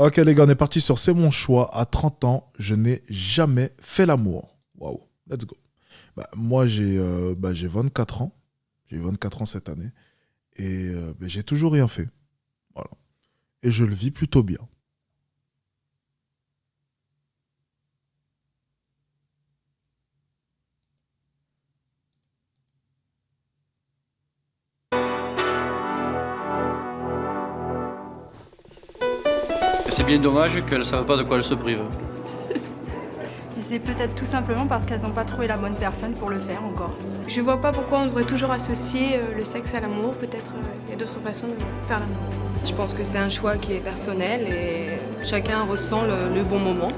Ok les gars, on est parti sur C'est mon choix. À 30 ans, je n'ai jamais fait l'amour. Waouh, let's go. Moi, j'ai 24 ans. J'ai 24 ans cette année. Et j'ai toujours rien fait. Voilà. Et je le vis plutôt bien. C'est bien dommage qu'elles ne savent pas de quoi elles se privent. Et c'est peut-être tout simplement parce qu'elles n'ont pas trouvé la bonne personne pour le faire encore. Je vois pas pourquoi on devrait toujours associer le sexe à l'amour. Peut-être il y a d'autres façons de faire l'amour. Je pense que c'est un choix qui est personnel et chacun ressent le bon moment.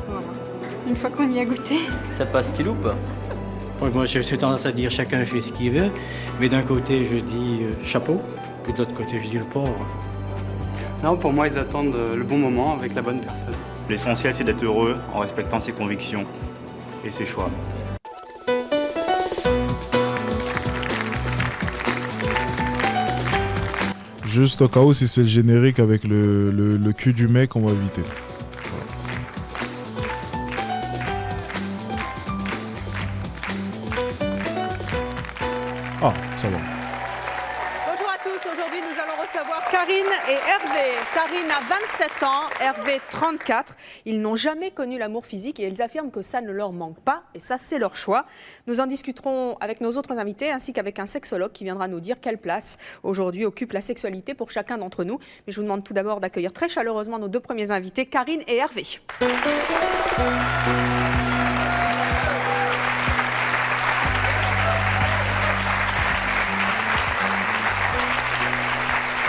Voilà. Une fois qu'on y a goûté. Ça passe qui loupe. Donc moi, j'ai tendance à dire chacun fait ce qu'il veut, mais d'un côté, je dis chapeau, puis de l'autre côté, je dis le pauvre. Non, pour moi, ils attendent le bon moment avec la bonne personne. L'essentiel, c'est d'être heureux en respectant ses convictions et ses choix. Juste au cas où, si c'est le générique avec le cul du mec, on va éviter. Ah, ça va. Bonjour à tous, aujourd'hui nous allons recevoir Karine et Hervé. Karine a 27 ans, Hervé 34. Ils n'ont jamais connu l'amour physique et ils affirment que ça ne leur manque pas et ça c'est leur choix. Nous en discuterons avec nos autres invités ainsi qu'avec un sexologue qui viendra nous dire quelle place aujourd'hui occupe la sexualité pour chacun d'entre nous. Mais je vous demande tout d'abord d'accueillir très chaleureusement nos deux premiers invités, Karine et Hervé.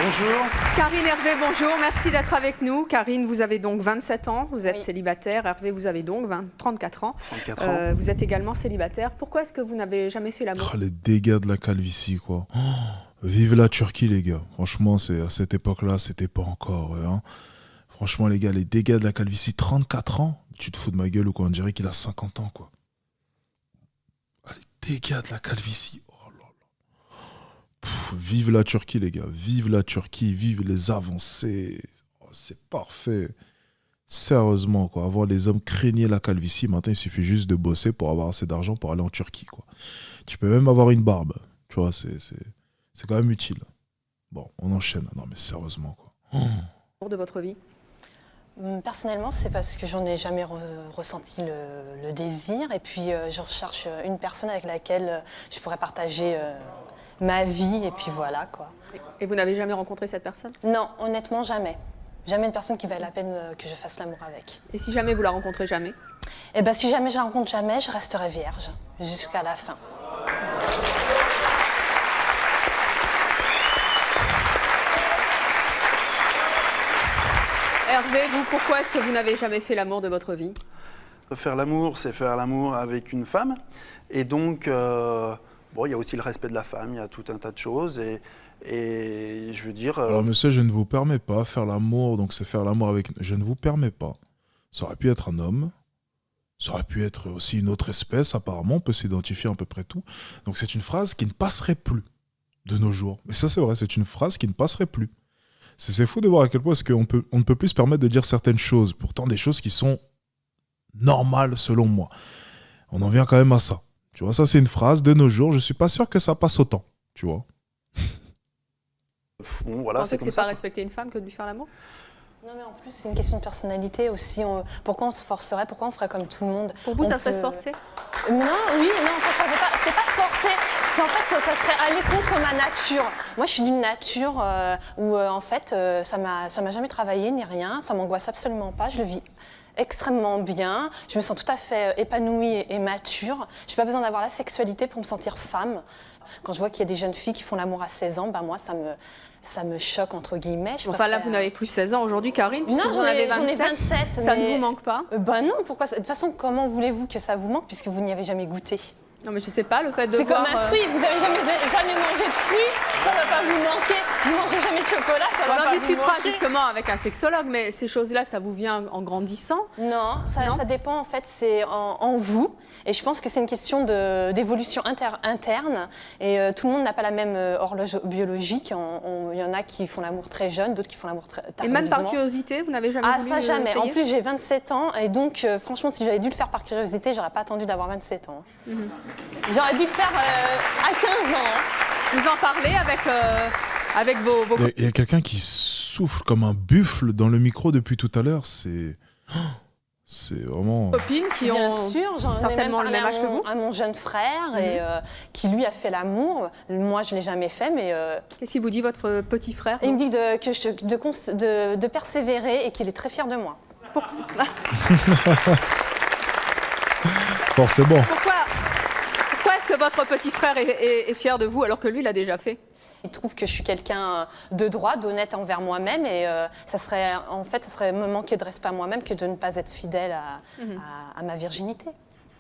Bonjour. Karine, Hervé, bonjour, merci d'être avec nous. Karine, vous avez donc 27 ans, vous êtes Oui. célibataire. Hervé, vous avez donc 34 ans. 34 ans. Vous êtes également célibataire. Pourquoi est-ce que vous n'avez jamais fait l'amour? Oh, les dégâts de la calvitie, quoi. Oh, vive la Turquie, les gars. Franchement, c'est à cette époque-là, c'était pas encore. Hein. Franchement, les gars, les dégâts de la calvitie, 34 ans. Tu te fous de ma gueule ou quoi? On dirait qu'il a 50 ans, quoi. Ah, les dégâts de la calvitie. Oh là là. Vive la Turquie, les gars. Vive la Turquie. Vive les avancées. Oh, c'est parfait. Sérieusement, quoi. Avant, les hommes craignaient la calvitie. Maintenant, il suffit juste de bosser pour avoir assez d'argent pour aller en Turquie, quoi. Tu peux même avoir une barbe. Tu vois, c'est quand même utile. Bon, on enchaîne. Non, mais sérieusement, quoi. De votre vie? Personnellement, c'est parce que j'en ai jamais ressenti le désir. Et puis, je recherche une personne avec laquelle je pourrais partager ma vie. Et puis voilà, quoi. Et vous n'avez jamais rencontré cette personne? Non, honnêtement, jamais. Jamais une personne qui vaille la peine que je fasse l'amour avec. Et si jamais vous la rencontrez jamais? Et ben, si jamais je la rencontre jamais, je resterai vierge jusqu'à la fin. Hervé, vous, pourquoi est-ce que vous n'avez jamais fait l'amour de votre vie? Faire l'amour, c'est faire l'amour avec une femme. Et donc, il y a aussi le respect de la femme, il y a tout un tas de choses. Et je veux dire... Alors, monsieur, je ne vous permets pas faire l'amour, donc c'est faire l'amour avec... Je ne vous permets pas. Ça aurait pu être un homme. Ça aurait pu être aussi une autre espèce, apparemment. On peut s'identifier à peu près tout. Donc, c'est une phrase qui ne passerait plus de nos jours. Mais ça, c'est vrai, c'est une phrase qui ne passerait plus. C'est fou de voir à quel point on ne peut plus se permettre de dire certaines choses. Pourtant, des choses qui sont normales, selon moi. On en vient quand même à ça. Tu vois, ça, c'est une phrase de nos jours. Je suis pas sûr que ça passe autant. Tu vois. Bon, voilà, Vous pensez que c'est comme ça, pas quoi. respecter une femme que de lui faire l'amour? Non, mais en plus, c'est une question de personnalité aussi. Pourquoi on se forcerait? Pourquoi on ferait comme tout le monde? Pour vous, ça On serait se peut- forcer? Non, oui, non, en fait, c'est pas forcé. C'est en fait, ça serait aller contre ma nature. Moi, je suis d'une nature où, en fait, ça m'a jamais travaillé ni rien. Ça m'angoisse absolument pas. Je le vis extrêmement bien. Je me sens tout à fait épanouie et mature. Je n'ai pas besoin d'avoir la sexualité pour me sentir femme. Quand je vois qu'il y a des jeunes filles qui font l'amour à 16 ans, ben moi, ça me choque, entre guillemets. Enfin, là, vous n'avez plus 16 ans aujourd'hui, Karine, puisque Non, vous en avez j'en ai 27. 27. Ça mais- ne vous manque pas? Ben non, pourquoi? De toute façon, comment voulez-vous que ça vous manque puisque vous n'y avez jamais goûté? Non, mais je sais pas, le fait de C'est voir... comme un fruit, vous n'avez jamais mangé de fruits, ça ne va pas vous manquer. Vous mangez jamais de chocolat, ça va On pas en vous discutera manquer. justement avec un sexologue, mais ces choses-là, ça vous vient en grandissant? Non, ça dépend en fait, c'est en vous. Et je pense que c'est une question d'évolution interne. Et tout le monde n'a pas la même horloge biologique. Il y en a qui font l'amour très jeune, d'autres qui font l'amour très tardivement. Et même par curiosité, vous n'avez jamais voulu ça jamais. essayer? En plus, j'ai 27 ans. Et donc, franchement, si j'avais dû le faire par curiosité, j'aurais pas attendu d'avoir 27 ans. J'aurais dû le faire à 15 ans. Vous en parlez avec vos... Il y a quelqu'un qui souffle comme un buffle dans le micro depuis tout à l'heure. C'est vraiment... copines qui Bien ont sûr, j'en ai certainement le parlé même âge que vous? à mon jeune frère et qui lui a fait l'amour. Moi, je l'ai jamais fait, mais Qu'est-ce qu'il vous dit, votre petit frère? il me dit de persévérer et qu'il est très fier de moi. Forcément. Pourquoi est-ce que votre petit frère est fier de vous alors que lui l'a déjà fait? Il trouve que je suis quelqu'un de droit, d'honnête envers moi-même et ça serait me manquer de respect à moi-même que de ne pas être fidèle à ma virginité.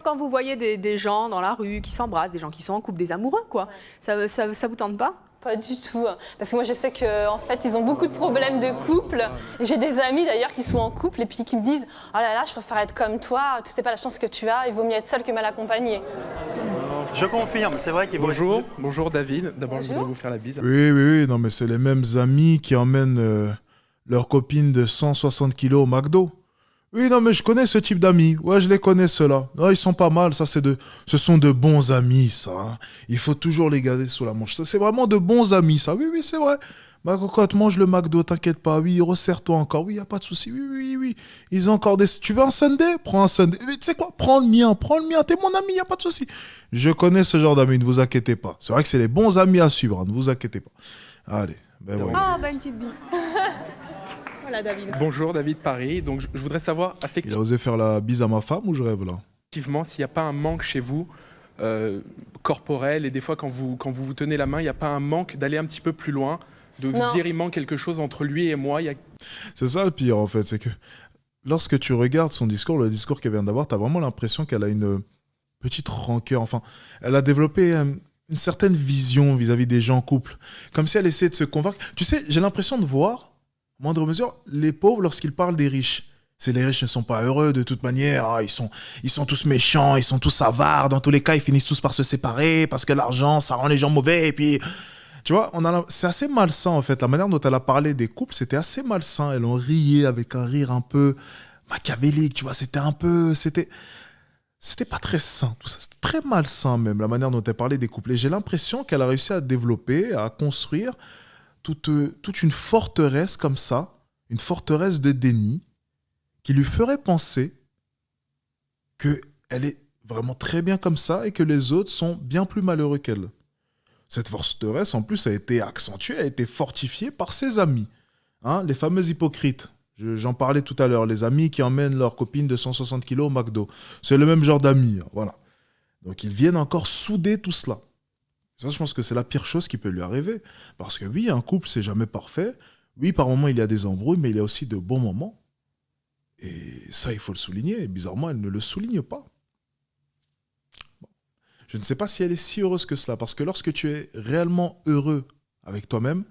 Quand vous voyez des gens dans la rue qui s'embrassent, des gens qui sont en couple, des amoureux, quoi, ça vous tente pas? Pas du tout. Parce que moi, je sais qu'en fait, ils ont beaucoup de problèmes de couple. J'ai des amis d'ailleurs qui sont en couple et puis qui me disent « Oh là là, je préfère être comme toi, tu sais pas la chance que tu as, il vaut mieux être seul que mal accompagné. » Je confirme, c'est vrai qu'il vaut... Bonjour David. D'abord, je voudrais vous faire la bise. Oui, non, mais c'est les mêmes amis qui emmènent leur copine de 160 kilos au McDo. Oui, non, mais je connais ce type d'amis. Ouais, je les connais, ceux-là. Non, ils sont pas mal. Ça, ce sont de bons amis, ça. Hein. Il faut toujours les garder sous la manche. Ça, c'est vraiment de bons amis, ça. Oui, c'est vrai. Ma cocotte, mange le McDo, t'inquiète pas. Oui, resserre-toi encore. Oui, y a pas de souci. Oui. Ils ont encore des... Tu veux un sundae? Prends un sundae. Tu sais quoi? Prends le mien. T'es mon ami, y a pas de souci. Je connais ce genre d'amis, ne vous inquiétez pas. C'est vrai que c'est les bons amis à suivre, hein, ne vous inquiétez pas. Allez, ben ouais. Ah, une petite bille. Voilà, David. Bonjour David Paris. Donc je voudrais savoir Il a osé faire la bise à ma femme ou je rêve là? effectivement s'il n'y a pas un manque chez vous corporel et des fois quand vous tenez la main, il n'y a pas un manque d'aller un petit peu plus loin, de vous dire il manque quelque chose entre lui et moi. C'est ça le pire en fait, c'est que lorsque tu regardes son discours, le discours qu'elle vient d'avoir, tu as vraiment l'impression qu'elle a une petite rancœur. Enfin, elle a développé une certaine vision vis-à-vis des gens en couple. Comme si elle essayait de se convaincre. Tu sais, j'ai l'impression de voir, à moindre mesure, les pauvres lorsqu'ils parlent des riches. C'est les riches ne sont pas heureux de toute manière. Ah, ils sont tous méchants, ils sont tous avares. Dans tous les cas, ils finissent tous par se séparer parce que l'argent, ça rend les gens mauvais. Et puis, tu vois, c'est assez malsain en fait. La manière dont elle a parlé des couples, c'était assez malsain. Elle en riait avec un rire un peu machiavélique. Tu vois, c'était pas très sain, tout ça. C'était très malsain même, la manière dont elle parlait des couples. Et j'ai l'impression qu'elle a réussi à développer, à construire toute une forteresse comme ça, une forteresse de déni, qui lui ferait penser qu'elle est vraiment très bien comme ça et que les autres sont bien plus malheureux qu'elle. Cette forteresse, en plus, a été accentuée, a été fortifiée par ses amis, hein, les fameux hypocrites. J'en parlais tout à l'heure, les amis qui emmènent leur copine de 160 kilos au McDo. C'est le même genre d'amis, hein, voilà. Donc ils viennent encore souder tout cela. Ça, je pense que c'est la pire chose qui peut lui arriver. Parce que oui, un couple, c'est jamais parfait. Oui, par moments, il y a des embrouilles, mais il y a aussi de bons moments. Et ça, il faut le souligner. Et bizarrement, elle ne le souligne pas. Bon. Je ne sais pas si elle est si heureuse que cela. Parce que lorsque tu es réellement heureux avec toi-même,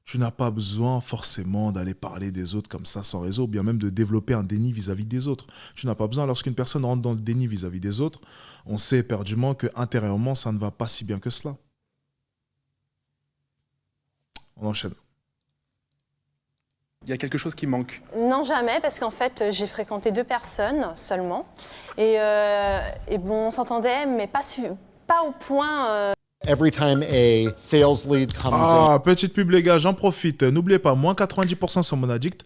tu n'as pas besoin forcément d'aller parler des autres comme ça sans réseau, ou bien même de développer un déni vis-à-vis des autres. Tu n'as pas besoin. Lorsqu'une personne rentre dans le déni vis-à-vis des autres, on sait éperdument qu'intérieurement, ça ne va pas si bien que cela. On enchaîne. Il y a quelque chose qui manque? Non, jamais, parce qu'en fait, j'ai fréquenté 2 personnes seulement. Et bon, on s'entendait, mais pas au point... Every time a sales lead comes Petite pub les gars, j'en profite. N'oubliez pas, moins 90% sur mon addict.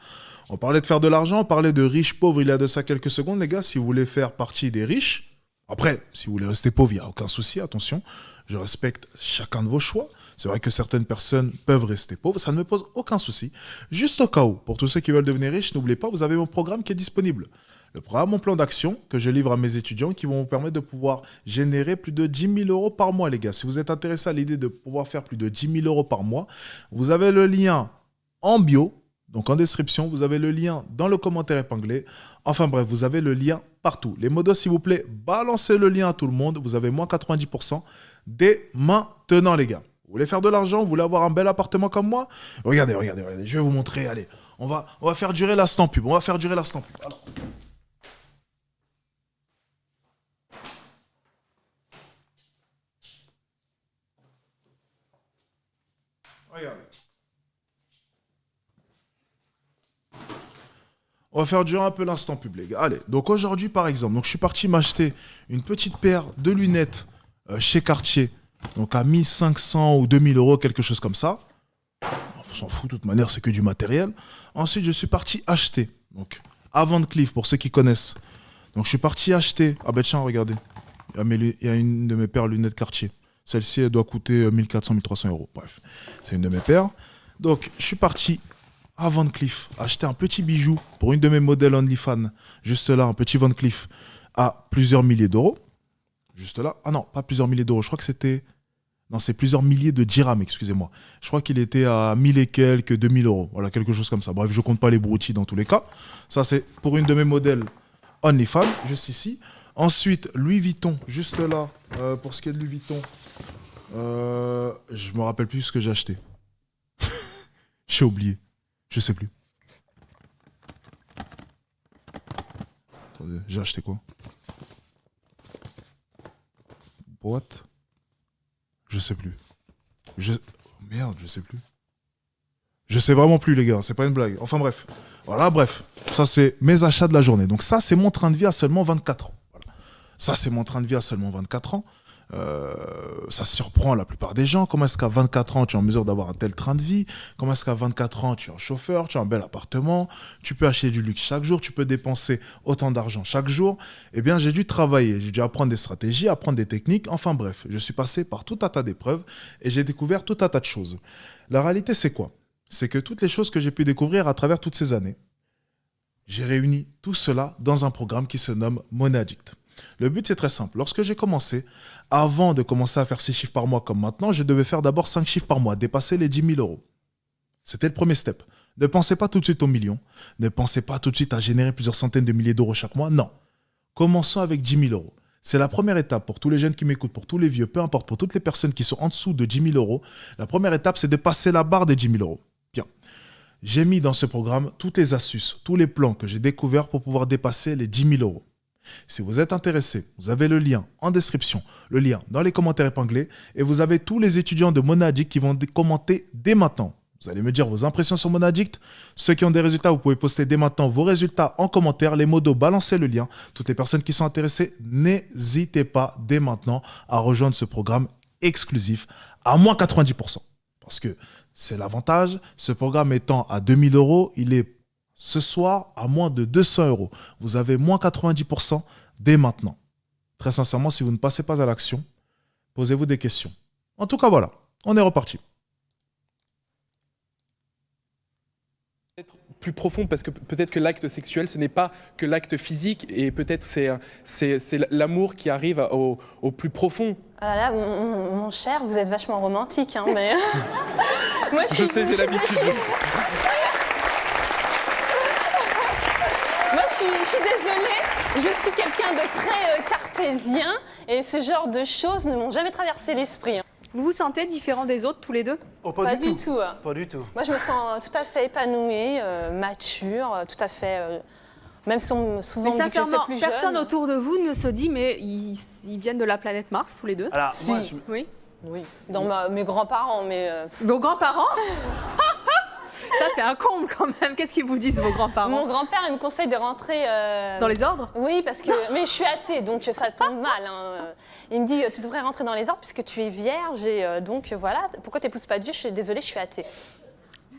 On parlait de faire de l'argent, on parlait de riches pauvres il y a de ça quelques secondes. Les gars, si vous voulez faire partie des riches, après, si vous voulez rester pauvre, il n'y a aucun souci, attention. Je respecte chacun de vos choix. C'est vrai que certaines personnes peuvent rester pauvres, ça ne me pose aucun souci. Juste au cas où, pour tous ceux qui veulent devenir riches, n'oubliez pas, vous avez mon programme qui est disponible. Le programme, mon plan d'action que je livre à mes étudiants qui vont vous permettre de pouvoir générer plus de 10 000 euros par mois, les gars. Si vous êtes intéressé à l'idée de pouvoir faire plus de 10 000 euros par mois, vous avez le lien en bio, donc en description. Vous avez le lien dans le commentaire épinglé. Enfin bref, vous avez le lien partout. Les modos, s'il vous plaît, balancez le lien à tout le monde. Vous avez moins 90% dès maintenant, les gars. voulez faire de l'argent, vous voulez avoir un bel appartement comme moi? Regardez, je vais vous montrer, allez. On va faire durer l'instant pub, Alors. Regardez. On va faire durer un peu l'instant pub, les gars. Allez, donc aujourd'hui, par exemple, je suis parti m'acheter une petite paire de lunettes chez Cartier, donc à 1500 ou 2000 euros, quelque chose comme ça. On s'en fout, de toute manière, c'est que du matériel. Ensuite, je suis parti acheter, donc à Van Cleef, pour ceux qui connaissent. Donc, je suis parti acheter. Ah ben tiens, regardez. Il y a une de mes paires lunettes Cartier. Celle-ci, elle doit coûter 1400, 1300 euros. Bref, c'est une de mes paires. Donc, je suis parti à Van Cleef acheter un petit bijou pour une de mes modèles OnlyFans. Juste là, un petit Van Cleef à plusieurs milliers d'euros. Juste là. Ah non, pas plusieurs milliers d'euros. Je crois que c'était... Non, c'est plusieurs milliers de dirhams, excusez-moi. Je crois qu'il était à 1000 et quelques, 2000 euros. Voilà, quelque chose comme ça. Bref, je compte pas les broutilles dans tous les cas. Ça, c'est pour une de mes modèles OnlyFans, juste ici. Ensuite, Louis Vuitton, juste là. Pour ce qui est de Louis Vuitton, je me rappelle plus ce que j'ai acheté. J'ai oublié. Je sais plus. Attendez, j'ai acheté quoi? Boîte? Je sais plus. Merde, je sais plus. Je sais vraiment plus, les gars, c'est pas une blague. Enfin bref. Voilà, bref. Ça, c'est mes achats de la journée. Donc ça, c'est mon train de vie à seulement 24 ans. Voilà. Ça, c'est mon train de vie à seulement 24 ans. Ça surprend la plupart des gens. Comment est-ce qu'à 24 ans, tu es en mesure d'avoir un tel train de vie? Comment est-ce qu'à 24 ans, tu es un chauffeur, tu as un bel appartement, tu peux acheter du luxe chaque jour, tu peux dépenser autant d'argent chaque jour? Eh bien, j'ai dû travailler, j'ai dû apprendre des stratégies, apprendre des techniques. Enfin bref, je suis passé par tout un tas d'épreuves et j'ai découvert tout un tas de choses. La réalité, c'est quoi? C'est que toutes les choses que j'ai pu découvrir à travers toutes ces années, j'ai réuni tout cela dans un programme qui se nomme Money Addict. Le but, c'est très simple. Lorsque j'ai commencé, avant de commencer à faire 6 chiffres par mois comme maintenant, je devais faire d'abord 5 chiffres par mois, dépasser les 10 000 euros. C'était le premier step. Ne pensez pas tout de suite aux millions. Ne pensez pas tout de suite à générer plusieurs centaines de milliers d'euros chaque mois. Non. Commençons avec 10 000 euros. C'est la première étape pour tous les jeunes qui m'écoutent, pour tous les vieux, peu importe, pour toutes les personnes qui sont en dessous de 10 000 euros. La première étape, c'est de passer la barre des 10 000 euros. Bien. J'ai mis dans ce programme toutes les astuces, tous les plans que j'ai découverts pour pouvoir dépasser les 10 000 euros. Si vous êtes intéressé, vous avez le lien en description, le lien dans les commentaires épinglés, et vous avez tous les étudiants de Money Addict qui vont commenter dès maintenant. Vous allez me dire vos impressions sur Money Addict. Ceux qui ont des résultats, vous pouvez poster dès maintenant vos résultats en commentaire. Les modos, balancez le lien. Toutes les personnes qui sont intéressées, n'hésitez pas dès maintenant à rejoindre ce programme exclusif à moins 90%. Parce que c'est l'avantage. Ce programme étant à 2000 euros, il est ce soir à moins de 200 euros. Vous avez moins 90% dès maintenant. Très sincèrement, si vous ne passez pas à l'action, posez-vous des questions. En tout cas, voilà, on est reparti. Plus profond, parce que peut-être que l'acte sexuel, ce n'est pas que l'acte physique, et peut-être c'est l'amour qui arrive au plus profond. Ah là là, mon cher, vous êtes vachement romantique, hein, mais... Moi, je sais, j'ai l'habitude. Moi, je suis désolée, je suis quelqu'un de très cartésien, et ce genre de choses ne m'ont jamais traversé l'esprit. Vous vous sentez différent des autres, tous les deux? Oh, Pas du tout. Pas du tout. Moi, je me sens tout à fait épanouie, mature, tout à fait... même si souvent mais on me dit que je fais sincèrement, plus personne jeune. autour de vous ne se dit, mais ils viennent de la planète Mars, tous les deux? Alors, Si. moi, Oui. Oui, dans mes grands-parents, mais... Vos grands-parents? Ça, c'est un comble quand même. Qu'est-ce qu'ils vous disent, vos grands-parents? Mon grand-père, il me conseille de rentrer... Dans les ordres? Oui, parce que... Mais je suis athée, donc ça tombe mal. Hein. Il me dit, tu devrais rentrer dans les ordres puisque tu es vierge, et donc voilà, pourquoi tu n'épouses pas Dieu? Je suis désolée, je suis athée.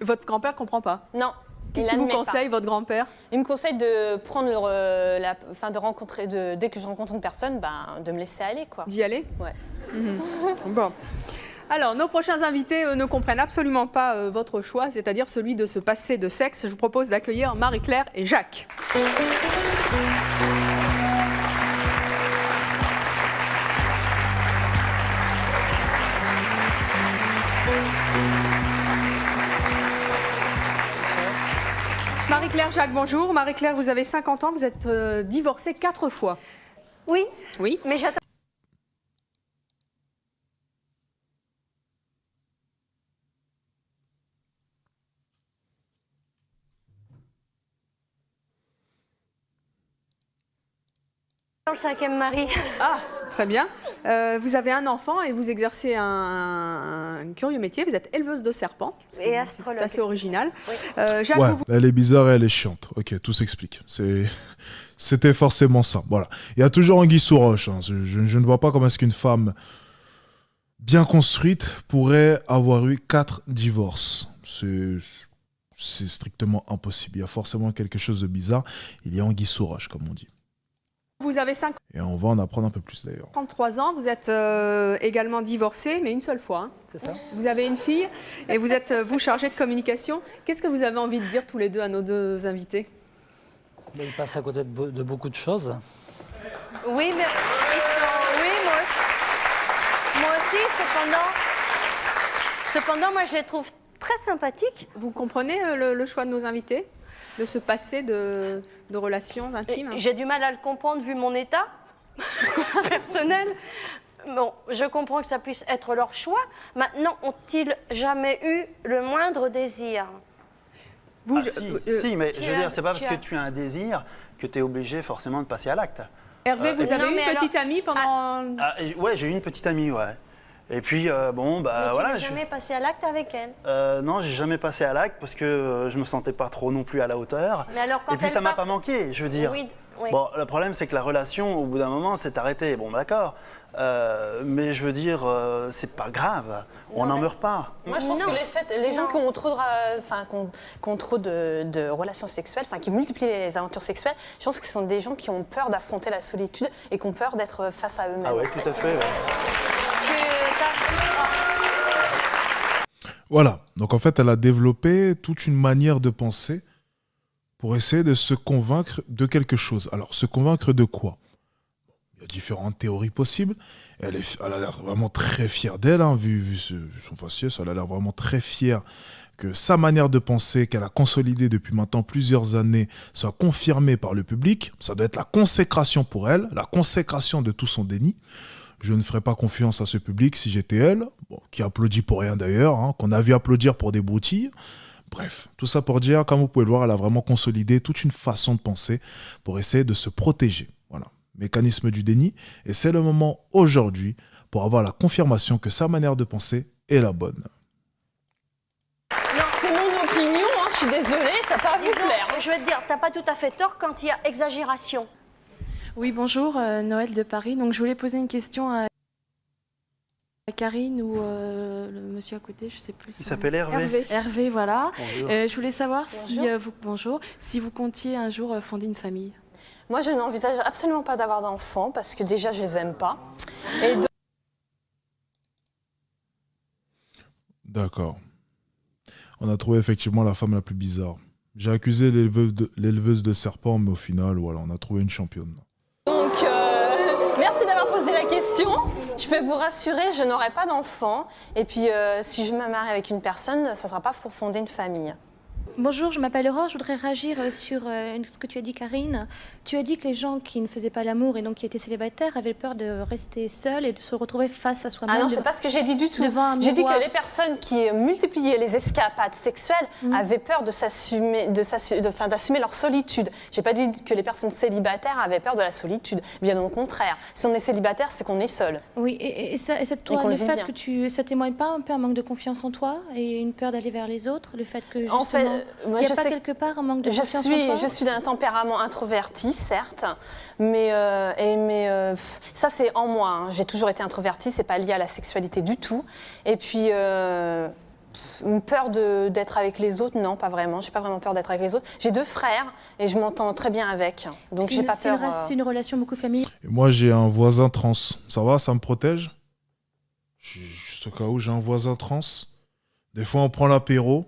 Votre grand-père ne comprend pas? Non. Qu'est-ce qu'il vous conseille, votre grand-père? Il me conseille de prendre de rencontrer, dès que je rencontre une personne, de me laisser aller, quoi. D'y aller? Ouais. Bon. Alors, nos prochains invités ne comprennent absolument pas votre choix, c'est-à-dire celui de se passer de sexe. Je vous propose d'accueillir Marie-Claire et Jacques. Marie-Claire, Jacques, bonjour. Marie-Claire, vous avez 50 ans, vous êtes divorcée 4 fois. Oui. Oui. Mais j'attends. Le 5e mari. Ah, très bien. Vous avez un enfant et vous exercez un curieux métier. Vous êtes éleveuse de serpents. Et astrologue. C'est assez original. Oui. Jacques, Ouais, elle est bizarre et elle est chiante. Ok, tout s'explique. C'était forcément ça. Voilà. Il y a toujours Anguille sous roche. Hein. Je ne vois pas comment est-ce qu'une femme bien construite pourrait avoir eu 4 divorces. C'est strictement impossible. Il y a forcément quelque chose de bizarre. Il y a Anguille sous roche, comme on dit. vous avez Et on va en apprendre un peu plus d'ailleurs. 53 ans. Vous êtes également divorcé, mais une seule fois. Hein. C'est ça. Vous avez une fille et vous êtes vous chargé de communication. Qu'est-ce que vous avez envie de dire tous les deux à nos deux invités? Il passe à côté de beaucoup de choses. Oui, mais ils sont... Oui, moi aussi, cependant, moi je les trouve très sympathiques. Vous comprenez le choix de nos invités de se passer de relations intimes? J'ai du mal à le comprendre vu mon état personnel. Bon, je comprends que ça puisse être leur choix. Maintenant, ont-ils jamais eu le moindre désir? Si, mais je veux dire, c'est pas parce que tu as un désir que tu es obligé forcément de passer à l'acte. Hervé, vous avez une petite amie pendant... Ouais, j'ai eu une petite amie, ouais. Et puis, bon, bah mais voilà. tu n'as jamais passé à l'acte avec elle? Non, j'ai jamais passé à l'acte parce que je me sentais pas trop non plus à la hauteur. Mais alors, quand et puis, ça m'a pas manqué, je veux dire. Oui, oui. Bon, le problème, c'est que la relation, au bout d'un moment, s'est arrêtée. Bon, d'accord. Mais je veux dire, c'est pas grave. On n'en meurt pas. Moi, je pense que les gens qui ont trop de relations sexuelles, qui multiplient les aventures sexuelles, je pense que ce sont des gens qui ont peur d'affronter la solitude et qui ont peur d'être face à eux-mêmes. Ah ouais, tout à fait. Ouais. Voilà. Donc en fait, elle a développé toute une manière de penser pour essayer de se convaincre de quelque chose. Alors, se convaincre de quoi? Il y a différentes théories possibles. Elle a l'air vraiment très fière d'elle, hein, vu son faciès. Elle a l'air vraiment très fière que sa manière de penser, qu'elle a consolidée depuis maintenant plusieurs années, soit confirmée par le public. Ça doit être la consécration pour elle, la consécration de tout son déni. Je ne ferais pas confiance à ce public si j'étais elle, qui applaudit pour rien d'ailleurs, hein, qu'on a vu applaudir pour des broutilles. Bref, tout ça pour dire, comme vous pouvez le voir, elle a vraiment consolidé toute une façon de penser pour essayer de se protéger. Voilà, mécanisme du déni. Et c'est le moment aujourd'hui pour avoir la confirmation que sa manière de penser est la bonne. Non, c'est mon opinion, hein, je suis désolée, ça va pas vous plaire. Je vais te dire, t'as pas tout à fait tort quand il y a exagération. Oui, bonjour, Noël de Paris. Donc, je voulais poser une question à Karine ou le monsieur à côté, je sais plus. Il s'appelle Hervé. Hervé, voilà. Bonjour. Je voulais savoir si vous comptiez un jour fonder une famille. Moi, je n'envisage absolument pas d'avoir d'enfants parce que déjà, je les aime pas. Et D'accord. On a trouvé effectivement la femme la plus bizarre. J'ai accusé l'éleveuse de serpents, mais au final, voilà, on a trouvé une championne. Donc, merci d'avoir posé la question. Je peux vous rassurer, je n'aurai pas d'enfant. Et puis, si je me marie avec une personne, ça ne sera pas pour fonder une famille. Bonjour, je m'appelle Aurore, je voudrais réagir sur ce que tu as dit, Karine. Tu as dit que les gens qui ne faisaient pas l'amour et donc qui étaient célibataires avaient peur de rester seuls et de se retrouver face à soi-même. Ah non, c'est pas ce que j'ai dit du tout. J'ai dit que les personnes qui multipliaient les escapades sexuelles avaient peur d'assumer leur solitude. J'ai pas dit que les personnes célibataires avaient peur de la solitude. Bien au contraire. Si on est célibataire, c'est qu'on est seul. Oui, et toi, le fait que ça témoigne pas un peu un manque de confiance en toi et une peur d'aller vers les autres, le fait que justement, en fait, moi, il n'y a pas quelque part un manque de confiance en toi? Je suis d'un tempérament introverti, certes, mais ça c'est en moi. Hein. J'ai toujours été introvertie, c'est pas lié à la sexualité du tout. Et puis une peur d'être avec les autres, non, pas vraiment. J'ai pas vraiment peur d'être avec les autres. J'ai 2 frères et je m'entends très bien avec, donc j'ai pas peur. C'est une relation beaucoup familiale. Et moi, j'ai un voisin trans. Ça va, ça me protège? Juste au cas où j'ai un voisin trans. Des fois, on prend l'apéro.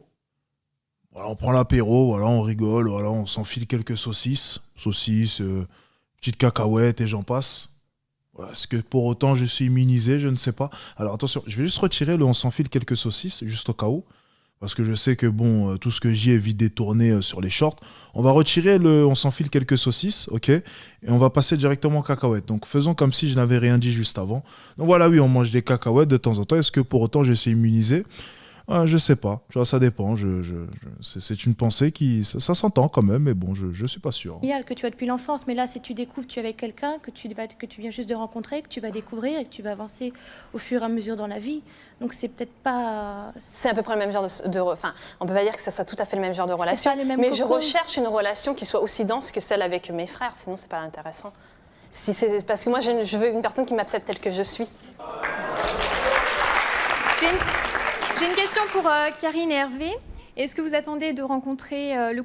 Voilà, on prend l'apéro, voilà, on rigole, voilà, on s'enfile quelques saucisses, petites cacahuètes et j'en passe. Voilà, est-ce que pour autant je suis immunisé? Je ne sais pas. Alors attention, je vais juste retirer le on s'enfile quelques saucisses, juste au cas où. Parce que je sais que bon, tout ce que j'y ai vite détourné sur les shorts. On va retirer le on s'enfile quelques saucisses, ok? Et on va passer directement aux cacahuètes. Donc faisons comme si je n'avais rien dit juste avant. Donc voilà, oui, on mange des cacahuètes de temps en temps. Est-ce que pour autant je suis immunisé? Je sais pas, tu vois, ça dépend. C'est une pensée qui... Ça s'entend quand même, mais bon, je suis pas sûr. Idéal que tu as depuis l'enfance, mais là, si tu découvres que tu es avec quelqu'un, que tu viens juste de rencontrer, que tu vas découvrir et que tu vas avancer au fur et à mesure dans la vie. Donc c'est peut-être pas... C'est à peu près le même genre Enfin, on peut pas dire que ça soit tout à fait le même genre de relation, pas les mêmes mais je cocons. recherche une relation qui soit aussi dense que celle avec mes frères, sinon c'est pas intéressant. Si c'est parce que moi, je veux une personne qui m'accepte telle que je suis. J'ai une question pour Karine et Hervé. Est-ce que vous attendez de rencontrer le...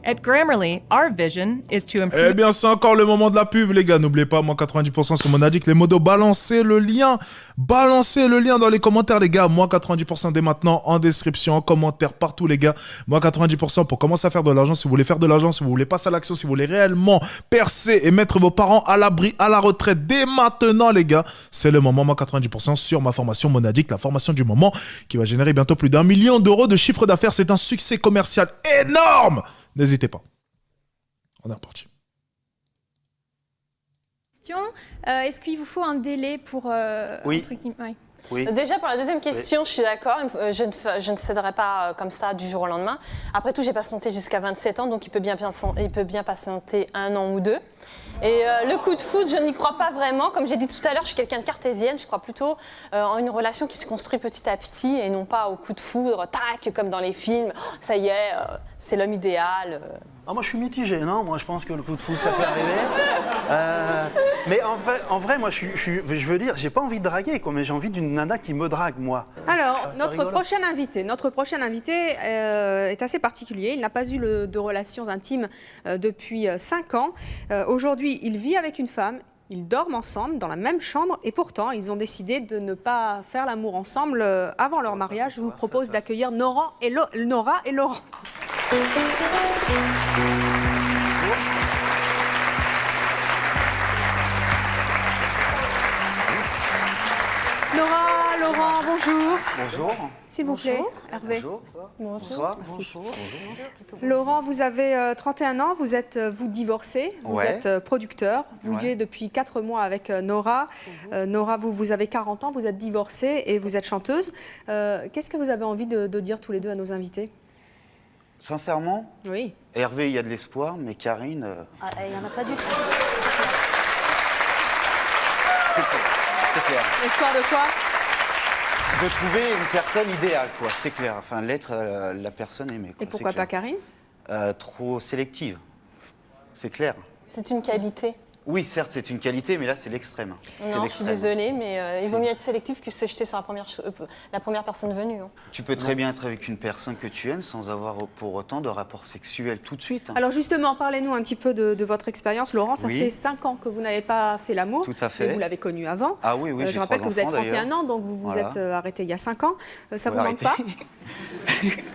At Grammarly, our vision is to improve... Eh bien, c'est encore le moment de la pub, les gars. N'oubliez pas, moi, 90% sur Monadic, les modos, balancez le lien. Balancez le lien dans les commentaires, les gars. Moi, 90% dès maintenant, en description, en commentaire, partout, les gars. Moi, 90% pour commencer à faire de l'argent. Si vous voulez faire de l'argent, si vous voulez passer à l'action, si vous voulez réellement percer et mettre vos parents à l'abri, à la retraite, dès maintenant, les gars, c'est le moment. Moi, 90% sur ma formation Monadic, la formation du moment, qui va générer bientôt plus d'1 million d'euros de chiffre d'affaires. C'est un succès commercial énorme. N'hésitez pas. On est reparti. Est-ce qu'il vous faut un délai pour... Oui. Ouais. Oui. Déjà, pour la deuxième question, je suis d'accord. Je ne céderai pas comme ça du jour au lendemain. Après tout, j'ai patienté jusqu'à 27 ans, donc il peut bien patienter 1 an ou 2. Et le coup de foudre, je n'y crois pas vraiment. Comme j'ai dit tout à l'heure, je suis quelqu'un de cartésienne. Je crois plutôt en une relation qui se construit petit à petit et non pas au coup de foudre, tac, comme dans les films. Oh, ça y est, c'est l'homme idéal. Ah, moi, je suis mitigé, non? Moi, je pense que le coup de foudre, ça peut arriver. Mais en vrai, moi, je veux dire, j'ai pas envie de draguer, quoi, mais j'ai envie d'une nana qui me drague, moi. Alors, notre prochain invité est assez particulier. Il n'a pas eu de relations intimes depuis 5 ans. Aujourd'hui, il vit avec une femme. Ils dorment ensemble dans la même chambre et pourtant, ils ont décidé de ne pas faire l'amour ensemble avant leur mariage. Je vous propose d'accueillir Nora et Laurent. Nora, Laurent, bonjour. Bonjour. S'il vous plaît, Hervé. Bonjour. Bonsoir. Bonjour. Laurent, vous avez 31 ans, vous êtes divorcé, vous êtes producteur, vous vivez depuis 4 mois avec Nora. Nora, vous avez 40 ans, vous êtes divorcée et vous êtes chanteuse. Qu'est-ce que vous avez envie de dire tous les deux à nos invités? Sincèrement, oui. Hervé, il y a de l'espoir, mais Karine... Il n'y en a pas du tout. C'est clair. L'espoir de quoi? De trouver une personne idéale, quoi, c'est clair. Enfin, l'être la personne aimée. Quoi, et pourquoi pas Karine? Trop sélective, c'est clair. C'est une qualité. Oui, certes, c'est une qualité, mais là, c'est l'extrême. Non, je suis désolée, mais il vaut mieux être sélectif que se jeter sur la première personne venue. Hein. Tu peux très bien être avec une personne que tu aimes sans avoir pour autant de rapport sexuel tout de suite. Hein. Alors justement, parlez-nous un petit peu de votre expérience. Laurent, ça fait 5 ans que vous n'avez pas fait l'amour. Tout à fait. Mais vous l'avez connu avant. Ah oui, oui, je rappelle que vous avez 31 ans, donc vous vous êtes arrêté il y a 5 ans. Ça vous manque pas?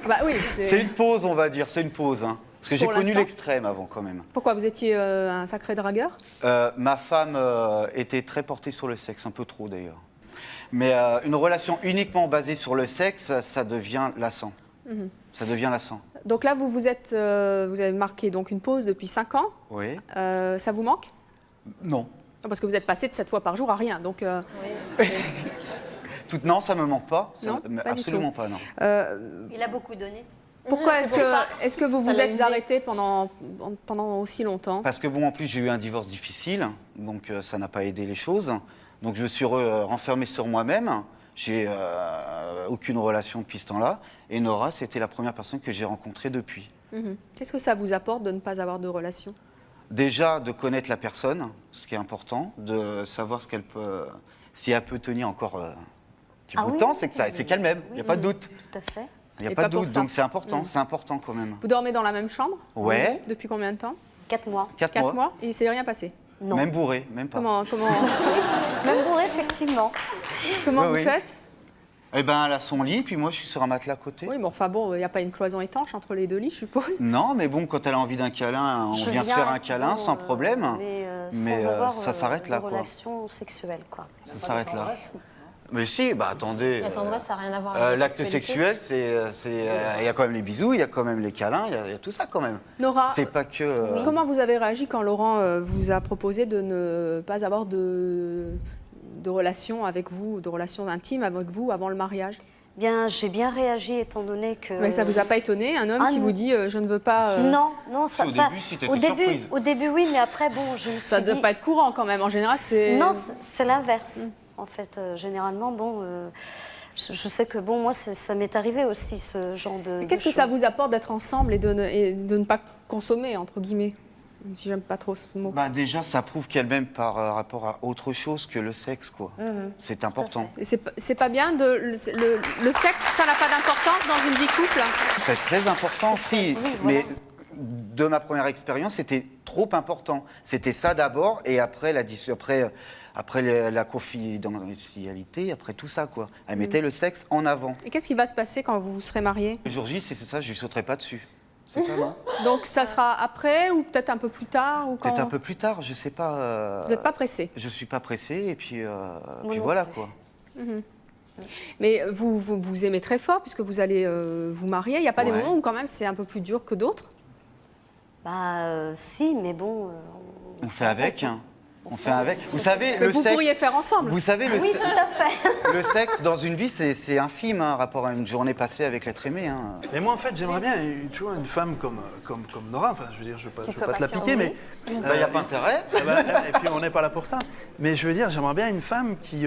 Bah oui. C'est une pause, on va dire, c'est une pause. Hein. Parce que j'ai connu l'extrême avant quand même. Pourquoi? Vous étiez un sacré dragueur? Ma femme était très portée sur le sexe, un peu trop d'ailleurs. Mais une relation uniquement basée sur le sexe, ça devient lassant. Ça devient lassant. Donc là, vous avez marqué donc une pause depuis 5 ans. Oui. Ça vous manque? Non. Parce que vous êtes passé de 7 fois par jour à rien. Donc, Non, ça ne me manque pas. Non, pas absolument pas, non. Il a beaucoup donné. Pourquoi est-ce que vous vous êtes arrêté pendant aussi longtemps? Parce que bon, en plus, j'ai eu un divorce difficile, donc ça n'a pas aidé les choses. Donc je me suis renfermé sur moi-même. J'ai aucune relation depuis ce temps-là. Et Nora, c'était la première personne que j'ai rencontrée depuis. Qu'est-ce que ça vous apporte de ne pas avoir de relation? Déjà, de connaître la personne, ce qui est important, de savoir ce qu'elle peut, si elle peut tenir encore du bout de temps, c'est qu'elle m'aime, il n'y a pas de doute. Tout à fait. Il n'y a pas de doute, donc c'est important, c'est important quand même. Vous dormez dans la même chambre? Ouais. Depuis combien de temps? 4 mois. 4 mois. Et il ne s'est rien passé? Non. Même bourré, même pas. Comment... Même bourré, effectivement. Comment vous faites? Eh ben, elle a son lit, puis moi je suis sur un matelas à côté. Oui, mais enfin bon, il n'y a pas une cloison étanche entre les deux lits, je suppose. Non, mais bon, quand elle a envie d'un câlin, on vient se faire un câlin sans problème. Mais sans avoir ça s'arrête là, quoi. Relation sexuelle, quoi. Ça s'arrête là. Mais si, bah attendez. La tendresse, ça n'a rien à voir avec l'acte sexuel, il y a quand même les bisous, il y a quand même les câlins, il y a tout ça quand même. Nora, c'est pas que. Comment vous avez réagi quand Laurent vous a proposé de ne pas avoir de relations avec vous, de relations intimes avec vous avant le mariage? Bien, j'ai bien réagi étant donné que... Mais ça vous a pas étonné, un homme qui vous dit je ne veux pas... Non, ça... Au début, c'était surprise. Au début, oui, mais après, bon, je me suis Ça ne doit pas être courant quand même, en général, c'est... Non, c'est l'inverse. En fait, généralement, bon... Je sais que, bon, moi, ça m'est arrivé aussi, ce genre de Qu'est-ce que choses. ça vous apporte d'être ensemble et de ne pas consommer, entre guillemets? Même si j'aime pas trop ce mot. Bah déjà, ça prouve qu'elle m'aime par rapport à autre chose que le sexe, quoi. C'est important. Et c'est pas bien, le sexe, ça n'a pas d'importance dans une vie couple? C'est très important, si, mais de ma première expérience, c'était trop important. C'était ça d'abord, et après la confidentialité, après tout ça, quoi. Elle mettait le sexe en avant. Et qu'est-ce qui va se passer quand vous serez mariés? Le jour J, c'est ça, je ne sauterai pas dessus. C'est ça, non? Donc ça sera après ou peut-être un peu plus tard ou quand... Peut-être un peu plus tard, je sais pas. Vous n'êtes pas pressé? Je suis pas pressé, et puis voilà, quoi. Mais vous aimez très fort puisque vous allez vous marier. Il n'y a pas des moments où quand même c'est un peu plus dur que d'autres? Bah si, mais bon... on fait avec, hein. On fait avec. Vous savez, mais le vous sexe... pourriez faire ensemble. Vous savez, oui, tout à fait. Le sexe, dans une vie, c'est infime, hein, rapport à une journée passée avec l'être aimé. Hein. Mais moi, en fait, j'aimerais bien, tu vois, une femme comme Nora. Enfin, je veux dire, je veux pas te la piquer, mais... Il n'y a pas intérêt. Et puis, on n'est pas là pour ça. Mais je veux dire, j'aimerais bien une femme qui...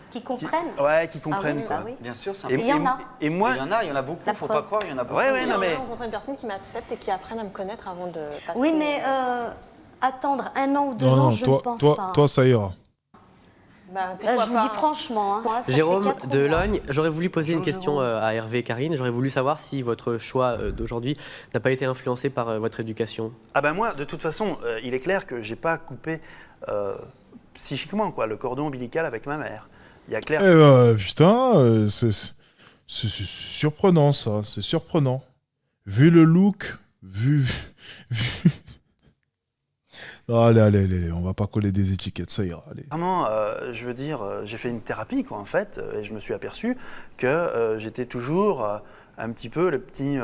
Qui comprennent. Qui comprennent, quoi. Bah oui. Bien sûr, c'est Il y en a. Et moi... Il y en a beaucoup, faut pas croire, il y en a beaucoup. J'ai rencontré une personne qui m'accepte et qui apprenne à me connaître avant de passer... Oui, mais attendre 1 an ou 2 ans, je ne pense pas. Toi, ça ira. Je vous dis franchement. Moi, ça Jérôme fait 4 de mois. Logne, j'aurais voulu poser une question à Hervé et Karine. J'aurais voulu savoir si votre choix d'aujourd'hui n'a pas été influencé par votre éducation. Ah ben moi, de toute façon, il est clair que j'ai pas coupé psychiquement, quoi, le cordon ombilical avec ma mère. Il y a clair. Putain, c'est surprenant, ça. C'est surprenant. Vu le look, vu... Allez, on va pas coller des étiquettes, ça ira. Allez. Vraiment, je veux dire, j'ai fait une thérapie, quoi, en fait, et je me suis aperçu que j'étais toujours un petit peu le petit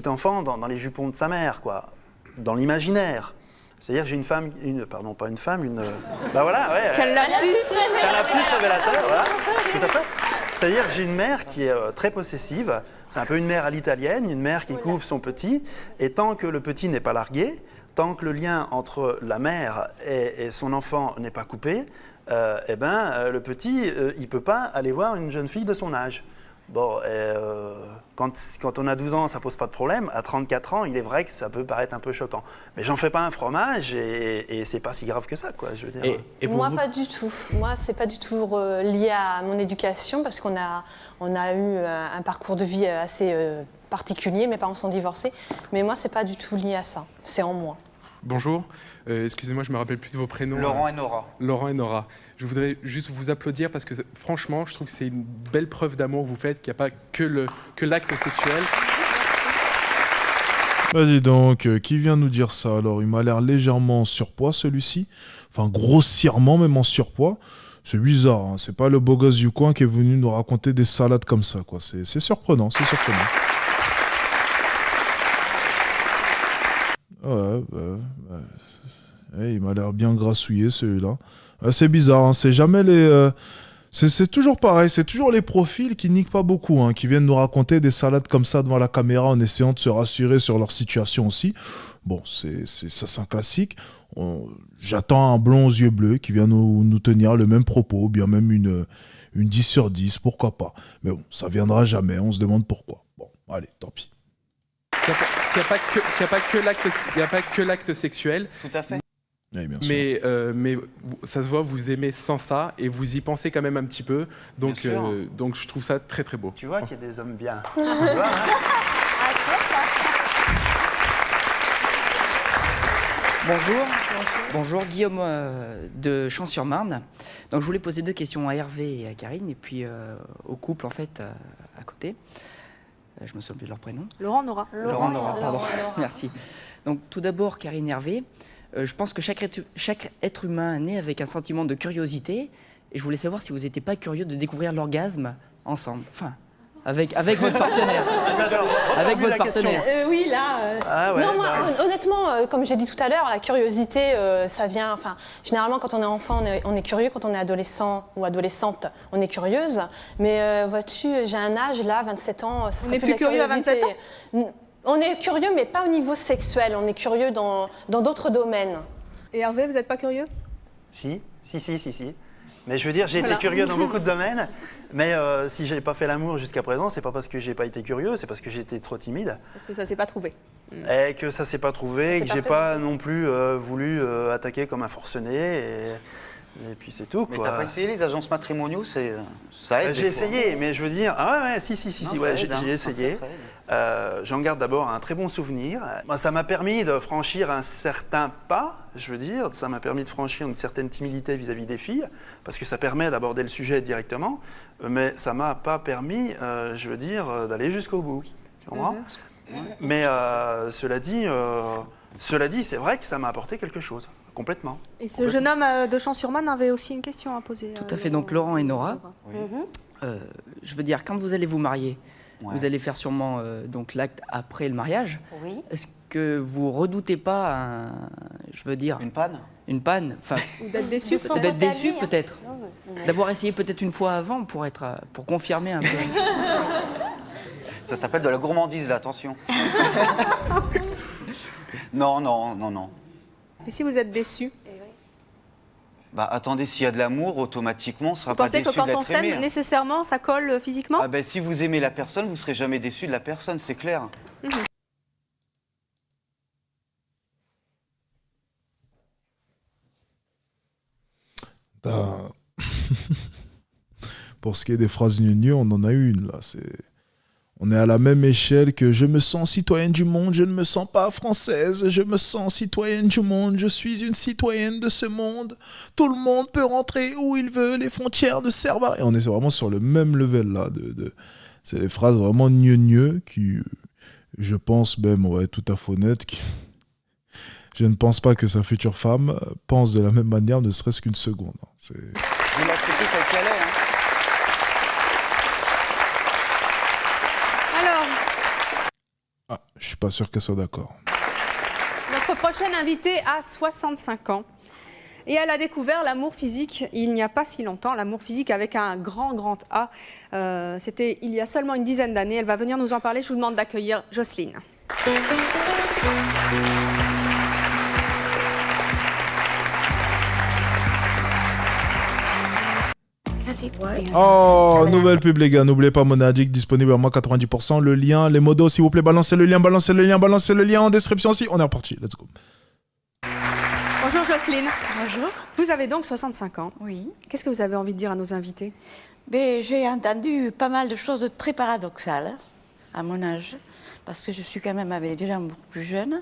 enfant dans les jupons de sa mère, quoi, dans l'imaginaire. C'est-à-dire que j'ai une femme, bah voilà, ouais. Quel lapsus! C'est un lapsus révélateur, voilà, tout à fait. C'est-à-dire que j'ai une mère qui est très possessive. C'est un peu une mère à l'italienne, une mère qui couvre son petit, et tant que le petit n'est pas largué, tant que le lien entre la mère et son enfant n'est pas coupé, le petit, il ne peut pas aller voir une jeune fille de son âge. Bon, quand on a 12 ans, ça ne pose pas de problème. À 34 ans, il est vrai que ça peut paraître un peu choquant. Mais j'en fais pas un fromage et c'est pas si grave que ça, quoi, je veux dire. Et moi, pas du tout. Moi, c'est pas du tout lié à mon éducation parce qu'on a eu un parcours de vie assez particulier. Mes parents sont divorcés. Mais moi, c'est pas du tout lié à ça. C'est en moi. Bonjour. Excusez-moi, je me rappelle plus de vos prénoms. Laurent et Nora. Laurent et Nora. Je voudrais juste vous applaudir parce que franchement, je trouve que c'est une belle preuve d'amour que vous faites, qu'il n'y a pas que l'acte sexuel. Bah dis donc, qui vient nous dire ça? Alors, il m'a l'air légèrement en surpoids, celui-ci. Enfin, grossièrement même en surpoids. C'est bizarre, hein. C'est pas le beau gosse du coin qui est venu nous raconter des salades comme ça, quoi. C'est surprenant, c'est surprenant. Ouais, il m'a l'air bien grassouillé, celui-là. C'est bizarre, hein. C'est jamais les... C'est toujours pareil, c'est toujours les profils qui niquent pas beaucoup, hein, qui viennent nous raconter des salades comme ça devant la caméra en essayant de se rassurer sur leur situation aussi. Bon, ça c'est un classique. J'attends un blond aux yeux bleus qui vient nous tenir le même propos, bien même une 10 sur 10, pourquoi pas. Mais bon, ça viendra jamais, on se demande pourquoi. Bon, allez, tant pis. Il n'y a pas que l'acte sexuel. Tout à fait. Oui, bien sûr. Mais ça se voit, vous aimez sans ça et vous y pensez quand même un petit peu. Donc je trouve ça très très beau. Tu vois qu'il y a des hommes bien. Tu vois, hein. Bonjour, Guillaume de Champs-sur-Marne. Donc je voulais poser 2 questions à Hervé et à Karine et puis au couple en fait à côté. Je me souviens plus de leur prénom. Laurent Nora. Laurent Nora, pardon. Merci. Donc tout d'abord, Karine et Hervé, je pense que chaque être humain naît avec un sentiment de curiosité et je voulais savoir si vous n'étiez pas curieux de découvrir l'orgasme ensemble, enfin avec votre partenaire. avec votre partenaire. Oui, là. Ah ouais, non, moi, bah. honnêtement, comme j'ai dit tout à l'heure, la curiosité, ça vient. Enfin, généralement, quand on est enfant, on est curieux. Quand on est adolescent ou adolescente, on est curieuse. Mais vois-tu, j'ai un âge là, 27 ans. Ça On serait est plus de la curieux à curiosité. 27 ans. On est curieux, mais pas au niveau sexuel. On est curieux dans d'autres domaines. Et Hervé, vous n'êtes pas curieux? Si. Mais je veux dire, j'ai été curieux dans beaucoup de domaines, mais si je n'ai pas fait l'amour jusqu'à présent, c'est pas parce que j'ai pas été curieux, c'est parce que j'étais trop timide. Parce que ça s'est pas trouvé. Et que ça s'est pas trouvé, et que j'ai pas non plus voulu attaquer comme un forcené, et puis c'est tout, Mais quoi. t'as pas essayé les agences matrimoniaux, ça aide. J'ai essayé, mais je veux dire, si, Non, ouais, ça aide, hein. j'ai essayé. Ça aide. J'en garde d'abord un très bon souvenir. Moi, ça m'a permis de franchir un certain pas, je veux dire. Ça m'a permis de franchir une certaine timidité vis-à-vis des filles, parce que ça permet d'aborder le sujet directement, mais ça m'a pas permis, je veux dire, d'aller jusqu'au bout. Tu comprends? Mais cela dit, c'est vrai que ça m'a apporté quelque chose, complètement. Et ce jeune homme de Champs-sur-Marne avait aussi une question à poser. Tout à fait, donc Laurent et Nora, je veux dire, quand vous allez vous marier, vous allez faire sûrement donc l'acte après le mariage. Oui. Est-ce que vous redoutez pas, une panne? Une panne, enfin, Ou d'être déçu, peut-être. D'être déçu, peut-être. D'avoir essayé peut-être une fois avant pour confirmer un peu. Ça s'appelle de la gourmandise, là, attention. Non. Et si vous êtes déçu? Bah attendez, s'il y a de l'amour, automatiquement, on ne sera Vous pas pensez déçu que quand d'être on s'aime, aimé. nécessairement, ça colle physiquement? Ah ben, si vous aimez la personne, vous ne serez jamais déçu de la personne, c'est clair. Pour ce qui est des phrases gneugneux, on en a une là. On est à la même échelle que je me sens citoyenne du monde, je ne me sens pas française, je me sens citoyenne du monde, je suis une citoyenne de ce monde. Tout le monde peut rentrer où il veut, les frontières ne servent à rien. On est vraiment sur le même level là. C'est des phrases vraiment gneugneux qui, je pense même, on va être tout à fait honnête, je ne pense pas que sa future femme pense de la même manière, ne serait-ce qu'une seconde. Vous l'acceptez tel qu'elle est, hein. Je suis pas sûr qu'elle soit d'accord. Notre prochaine invitée a 65 ans et elle a découvert l'amour physique il n'y a pas si longtemps, l'amour physique avec un grand A. C'était il y a seulement une dizaine d'années. Elle va venir nous en parler. Je vous demande d'accueillir Jocelyne. Oh, nouvelle pub les gars, n'oubliez pas Monadic, disponible à moins 90%. Le lien, les modos, s'il vous plaît, balancez le lien en description aussi. On est reparti, let's go. Bonjour Jocelyne. Bonjour. Vous avez donc 65 ans. Oui. Qu'est-ce que vous avez envie de dire à nos invités? J'ai entendu pas mal de choses très paradoxales à mon âge, parce que je suis quand même avec des gens beaucoup plus jeunes.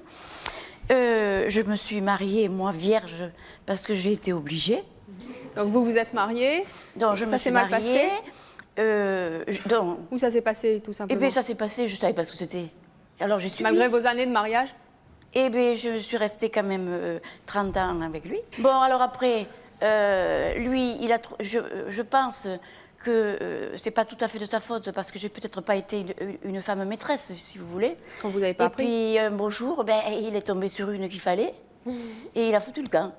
Je me suis mariée, moi, vierge, parce que j'ai été obligée. Donc vous vous êtes mariée? Donc je ça me s'est suis mal mariée. passé? Où ça s'est passé tout simplement? Eh bien ça s'est passé, je ne savais pas ce que c'était. Alors j'ai suivi. Malgré vos années de mariage? Eh bien je suis restée quand même 30 ans avec lui. Bon alors après, lui, je pense que c'est pas tout à fait de sa faute parce que j'ai peut-être pas été une femme maîtresse, si vous voulez. Parce qu'on vous avait pas appris. Et puis un beau jour, il est tombé sur une qu'il fallait et il a foutu le camp.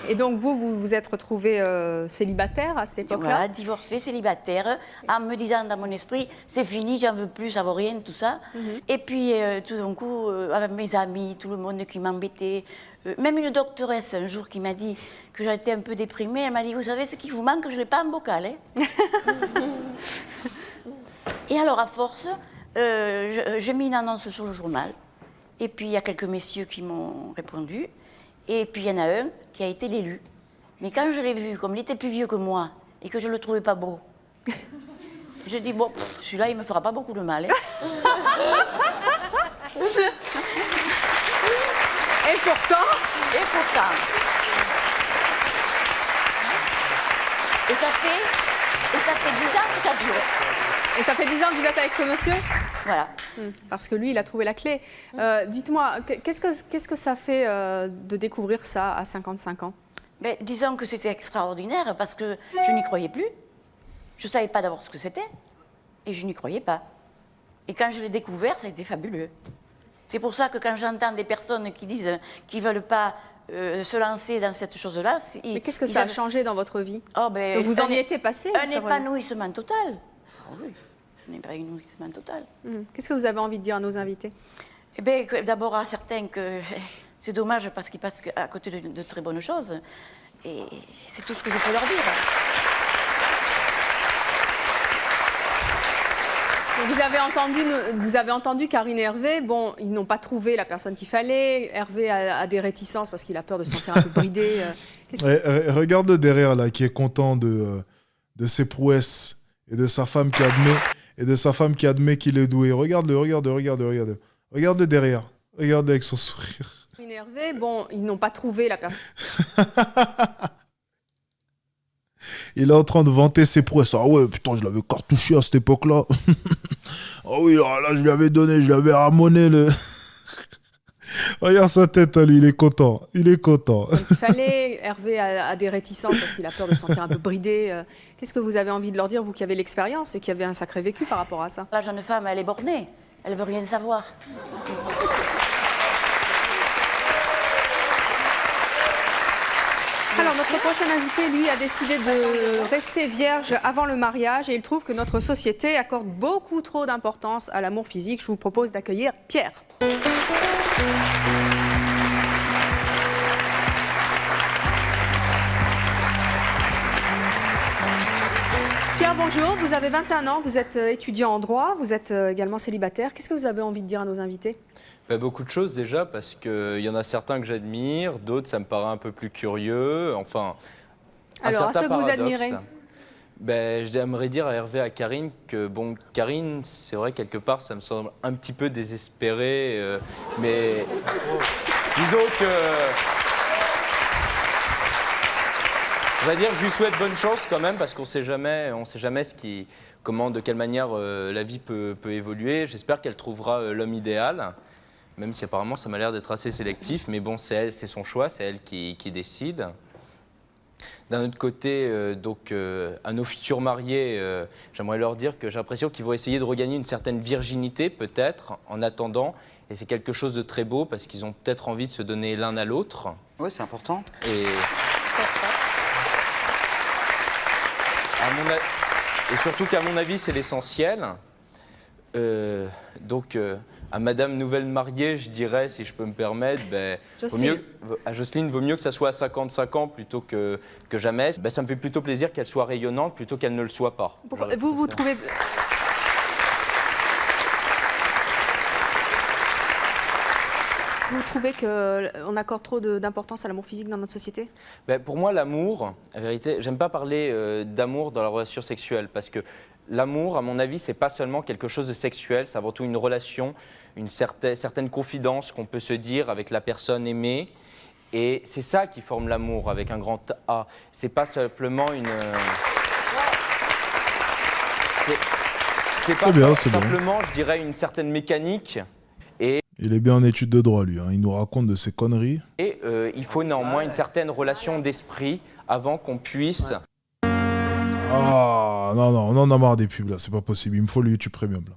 Et donc vous vous êtes retrouvée célibataire à cette époque-là? Voilà, divorcée, célibataire, en me disant dans mon esprit, c'est fini, j'en veux plus, ça vaut rien, tout ça. Et puis tout d'un coup, avec mes amis, tout le monde qui m'embêtait, même une doctoresse un jour qui m'a dit que j'étais un peu déprimée, elle m'a dit, vous savez ce qui vous manque, je ne l'ai pas en bocal. Hein. Et alors à force, j'ai mis une annonce sur le journal, et puis il y a quelques messieurs qui m'ont répondu, et puis il y en a un qui a été l'élu. Mais quand je l'ai vu, comme il était plus vieux que moi, et que je ne le trouvais pas beau, je dis, bon, celui-là, il ne me fera pas beaucoup de mal. Hein. Et pourtant? Et ça fait 10 ans que ça dure. Et ça fait 10 ans que vous êtes avec ce monsieur? Voilà. Parce que lui, il a trouvé la clé. Dites-moi, qu'est-ce que ça fait de découvrir ça à 55 ans? Mais disons que c'était extraordinaire parce que je n'y croyais plus. Je ne savais pas d'abord ce que c'était et je n'y croyais pas. Et quand je l'ai découvert, ça a été fabuleux. C'est pour ça que quand j'entends des personnes qui disent qu'ils ne veulent pas se lancer dans cette chose-là... Mais qu'est-ce que ça a changé dans votre vie? Parce que vous en y étiez passé? Un épanouissement total. Ah oui, un épanouissement total. Qu'est-ce que vous avez envie de dire à nos invités? Eh bien, d'abord à certains que c'est dommage parce qu'ils passent à côté de très bonnes choses. Et c'est tout ce que je peux leur dire. Vous avez entendu Karine et Hervé. Bon, ils n'ont pas trouvé la personne qu'il fallait. Hervé a des réticences parce qu'il a peur de se sentir un peu bridé. Regarde-le derrière, là, qui est content de ses prouesses et de sa femme qui admet qu'il est doué. Regarde-le. Regarde-le derrière. Regarde avec son sourire. Karine et Hervé, bon, ils n'ont pas trouvé la personne. Il est en train de vanter ses prouesses. Ah ouais, putain, je l'avais cartouché à cette époque-là. Ah oui, là, je lui avais donné, je lui avais ramoné le... Regarde sa tête à lui, il est content. Il fallait, Hervé a des réticences parce qu'il a peur de se sentir un peu bridé. Qu'est-ce que vous avez envie de leur dire, vous qui avez l'expérience et qui avez un sacré vécu par rapport à ça? La jeune femme, elle est bornée. Elle ne veut rien savoir. Alors, notre prochain invité, lui, a décidé de rester vierge avant le mariage et il trouve que notre société accorde beaucoup trop d'importance à l'amour physique. Je vous propose d'accueillir Pierre. Pierre, bonjour. Vous avez 21 ans, vous êtes étudiant en droit, vous êtes également célibataire. Qu'est-ce que vous avez envie de dire à nos invités? Beaucoup de choses déjà, parce qu'il y en a certains que j'admire, d'autres ça me paraît un peu plus curieux, enfin... Alors, à ceux que vous admirez? J'aimerais dire à Hervé et à Karine que, bon, Karine, c'est vrai, quelque part, ça me semble un petit peu désespéré, mais disons que... On va dire que je lui souhaite bonne chance quand même, parce qu'on sait jamais de quelle manière la vie peut évoluer. J'espère qu'elle trouvera l'homme idéal, même si apparemment ça m'a l'air d'être assez sélectif, mais bon, c'est son choix, c'est elle qui décide. D'un autre côté, à nos futurs mariés, j'aimerais leur dire que j'ai l'impression qu'ils vont essayer de regagner une certaine virginité, peut-être, en attendant. Et c'est quelque chose de très beau, parce qu'ils ont peut-être envie de se donner l'un à l'autre. Oui, c'est important. Et surtout qu'à mon avis, c'est l'essentiel. À Madame Nouvelle Mariée, je dirais, si je peux me permettre, à Jocelyne, vaut mieux que ça soit à 55 ans plutôt que jamais. Ça me fait plutôt plaisir qu'elle soit rayonnante plutôt qu'elle ne le soit pas. Vous trouvez... Vous trouvez qu'on accorde trop d'importance à l'amour physique dans notre société? Pour moi, l'amour, en vérité, j'aime pas parler d'amour dans la relation sexuelle, parce que l'amour, à mon avis, c'est pas seulement quelque chose de sexuel, c'est avant tout une relation, une certaine confidence qu'on peut se dire avec la personne aimée. Et c'est ça qui forme l'amour avec un grand A. C'est pas simplement une... C'est pas simplement, je dirais, une certaine mécanique. Il est bien en études de droit, lui. Il nous raconte de ses conneries. Et il faut néanmoins une certaine relation d'esprit avant qu'on puisse... Ah, non, on en a marre des pubs, là. C'est pas possible. Il me faut le YouTube Premium, là.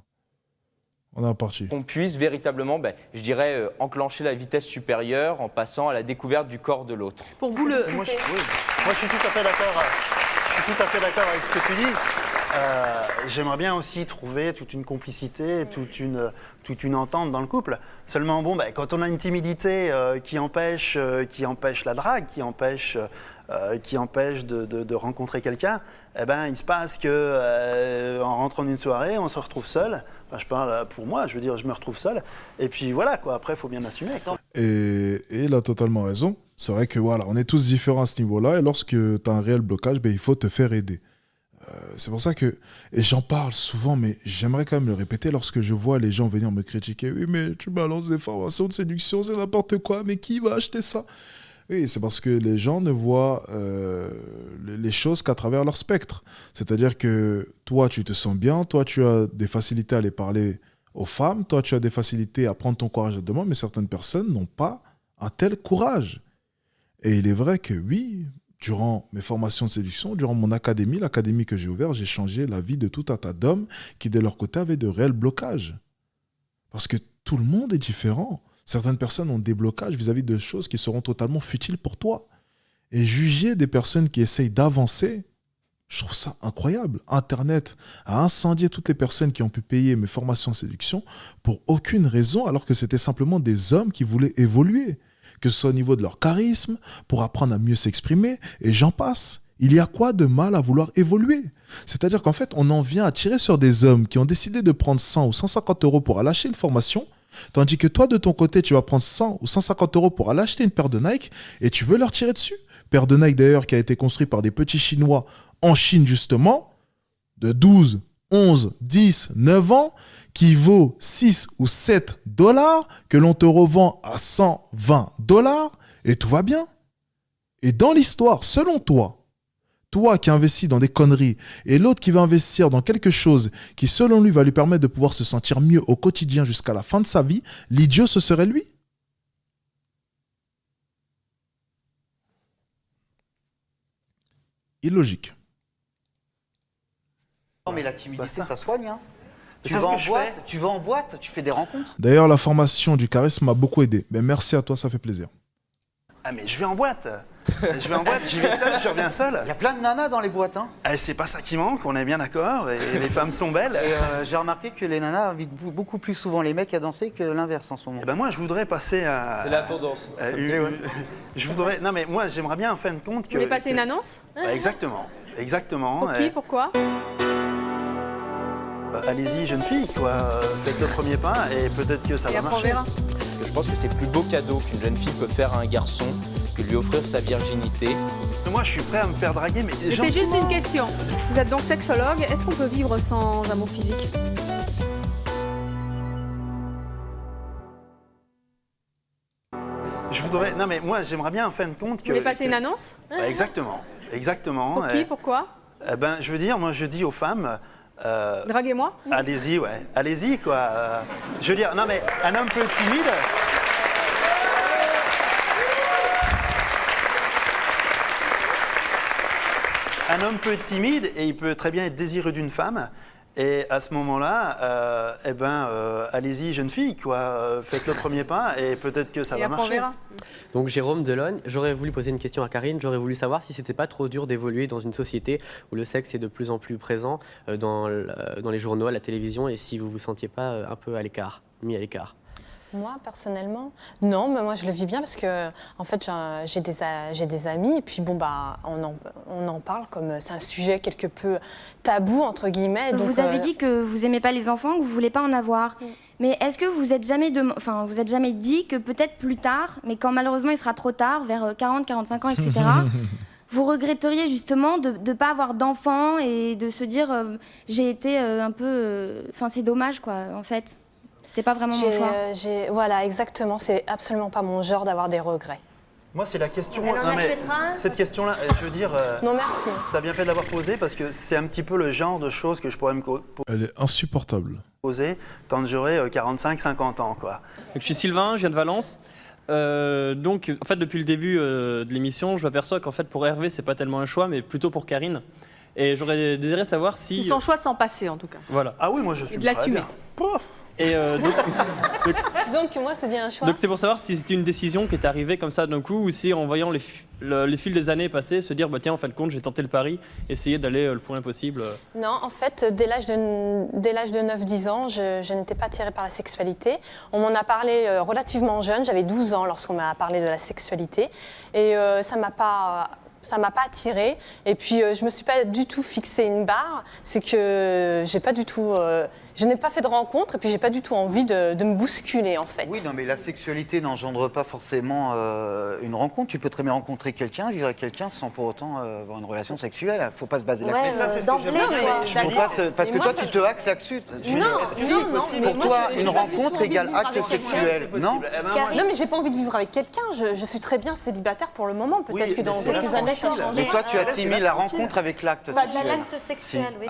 On est reparti. Qu'on puisse véritablement, je dirais, enclencher la vitesse supérieure en passant à la découverte du corps de l'autre. Pour vous, Moi, je suis tout à fait d'accord. Je suis tout à fait d'accord avec ce que tu dis. J'aimerais bien aussi trouver toute une complicité, toute une entente dans le couple. Seulement, quand on a une timidité qui empêche la drague, qui empêche de rencontrer quelqu'un, il se passe que en rentrant d'une soirée, on se retrouve seul. Enfin, je parle pour moi, je veux dire, je me retrouve seul. Et puis voilà, quoi. Après, il faut bien assumer. Et il a totalement raison. C'est vrai que voilà, on est tous différents à ce niveau-là. Et lorsque tu as un réel blocage, il faut te faire aider. C'est pour ça que, et j'en parle souvent, mais j'aimerais quand même le répéter lorsque je vois les gens venir me critiquer. Oui, mais tu balances des formations de séduction, c'est n'importe quoi, mais qui va acheter ça? Oui, c'est parce que les gens ne voient les choses qu'à travers leur spectre. C'est-à-dire que toi, tu te sens bien, toi, tu as des facilités à aller parler aux femmes, toi, tu as des facilités à prendre ton courage à deux mains, mais certaines personnes n'ont pas un tel courage. Et il est vrai que oui, durant mes formations de séduction, durant mon académie, l'académie que j'ai ouverte, j'ai changé la vie de tout un tas d'hommes qui, de leur côté, avaient de réels blocages. Parce que tout le monde est différent. Certaines personnes ont des blocages vis-à-vis de choses qui seront totalement futiles pour toi. Et juger des personnes qui essayent d'avancer, je trouve ça incroyable. Internet a incendié toutes les personnes qui ont pu payer mes formations de séduction pour aucune raison, alors que c'était simplement des hommes qui voulaient évoluer. Que ce soit au niveau de leur charisme, pour apprendre à mieux s'exprimer, et j'en passe. Il y a quoi de mal à vouloir évoluer? C'est-à-dire qu'en fait, on en vient à tirer sur des hommes qui ont décidé de prendre 100 ou 150 euros pour aller acheter une formation, tandis que toi, de ton côté, tu vas prendre 100 ou 150 euros pour aller acheter une paire de Nike, et tu veux leur tirer dessus. Paire de Nike, d'ailleurs, qui a été construite par des petits Chinois en Chine, justement, de 12, 11, 10, 9 ans, qui vaut 6 ou 7 $, que l'on te revend à 120 $, et tout va bien. Et dans l'histoire, selon toi qui investis dans des conneries, et l'autre qui va investir dans quelque chose qui, selon lui, va lui permettre de pouvoir se sentir mieux au quotidien jusqu'à la fin de sa vie, l'idiot, ce serait lui. Illogique. Non, mais la timidité, ça soigne. Hein. Tu vas en boîte, tu fais des rencontres. D'ailleurs, la formation du charisme m'a beaucoup aidé. Mais merci à toi, ça fait plaisir. Ah mais je vais en boîte. Je vais en boîte, j'y vais seul, je reviens seul. Il y a plein de nanas dans les boîtes. Hein. C'est pas ça qui manque, on est bien d'accord. Et les femmes sont belles. Et j'ai remarqué que les nanas invitent beaucoup plus souvent les mecs à danser que l'inverse en ce moment. Et ben moi, je voudrais passer à... C'est la tendance. Je voudrais... Non mais moi, j'aimerais bien en fin de compte que... Vous voulez passer une annonce? Exactement. Exactement. Pour qui? Pourquoi? Allez-y, jeune fille, quoi. Faites le premier pas et peut-être que ça va marcher. Je pense que c'est le plus beau cadeau qu'une jeune fille peut faire à un garçon que de lui offrir sa virginité. Moi, je suis prêt à me faire draguer, mais c'est juste une question. Vous êtes donc sexologue. Est-ce qu'on peut vivre sans amour physique? Je voudrais... Non, mais moi, j'aimerais bien en fin de compte que... Vous voulez passer une annonce? Exactement. Exactement. Pour qui? Pourquoi? Ben, je veux dire, moi, je dis aux femmes... Draguez-moi. Allez-y, ouais. Allez-y, quoi. Je veux dire, non, mais un homme peu timide... Un homme peut être timide et il peut très bien être désireux d'une femme. Et à ce moment-là, allez-y, jeune fille, quoi. Faites le premier pas et peut-être que ça va marcher. On verra. Donc Jérôme Delogne, j'aurais voulu poser une question à Karine. J'aurais voulu savoir si c'était pas trop dur d'évoluer dans une société où le sexe est de plus en plus présent dans les journaux, à la télévision, et si vous vous sentiez pas un peu à l'écart, mis à l'écart. Moi, personnellement, non, mais moi je le vis bien parce que, en fait, j'ai des amis et puis bon, bah, on en parle comme c'est un sujet quelque peu tabou, entre guillemets. Donc, vous avez dit que vous aimez pas les enfants, que vous voulez pas en avoir. Mais est-ce que vous êtes jamais dit que peut-être plus tard, mais quand malheureusement il sera trop tard, vers 40, 45 ans, etc., vous regretteriez justement de ne pas avoir d'enfants et de se dire j'ai été un peu... Enfin, c'est dommage, quoi, en fait. C'était pas vraiment mon choix. Voilà, exactement. C'est absolument pas mon genre d'avoir des regrets. Moi, c'est la question... Elle en achètera. Cette question-là, je veux dire... non, merci. T'as bien fait de l'avoir posée parce que c'est un petit peu le genre de choses que je pourrais me Elle est insupportable. Poser quand j'aurai 45-50 ans, quoi. Donc, je suis Sylvain, je viens de Valence. Donc, en fait, depuis le début de l'émission, je m'aperçois qu'en fait, pour Hervé, c'est pas tellement un choix, mais plutôt pour Karine. Et j'aurais désiré savoir si... C'est son choix de s'en passer, en tout cas. Voilà. Ah oui, moi, je suis de l'assumer. Et donc moi, c'est bien un choix. Donc c'est pour savoir si c'était une décision qui est arrivée comme ça d'un coup, ou si en voyant les fils des années passer, se dire bah tiens, en fin de compte, j'ai tenté le pari, essayer d'aller le plus loin possible. Non, en fait, dès l'âge de 9-10 ans, je n'étais pas attirée par la sexualité. On m'en a parlé relativement jeune, j'avais 12 ans lorsqu'on m'a parlé de la sexualité, et ça m'a pas attirée. Et puis je me suis pas du tout fixé une barre. C'est que j'ai pas du tout, je n'ai pas fait de rencontre et puis j'ai pas du tout envie de me bousculer en fait. Oui, non, mais la sexualité n'engendre pas forcément une rencontre. Tu peux très bien rencontrer quelqu'un, vivre avec quelqu'un sans pour autant avoir une relation sexuelle. Faut pas se baser là-dessus. C'est ce que j'aimerais dire. Parce que toi, tu te axes là-dessus. Non. Pour toi, une rencontre égale acte sexuel, non? Non, mais j'ai pas envie de vivre avec quelqu'un. Je suis très bien célibataire pour le moment. Peut-être que dans quelques années, ça va changer. Mais toi, tu assimiles la rencontre avec l'acte sexuel. L'acte sexuel, oui.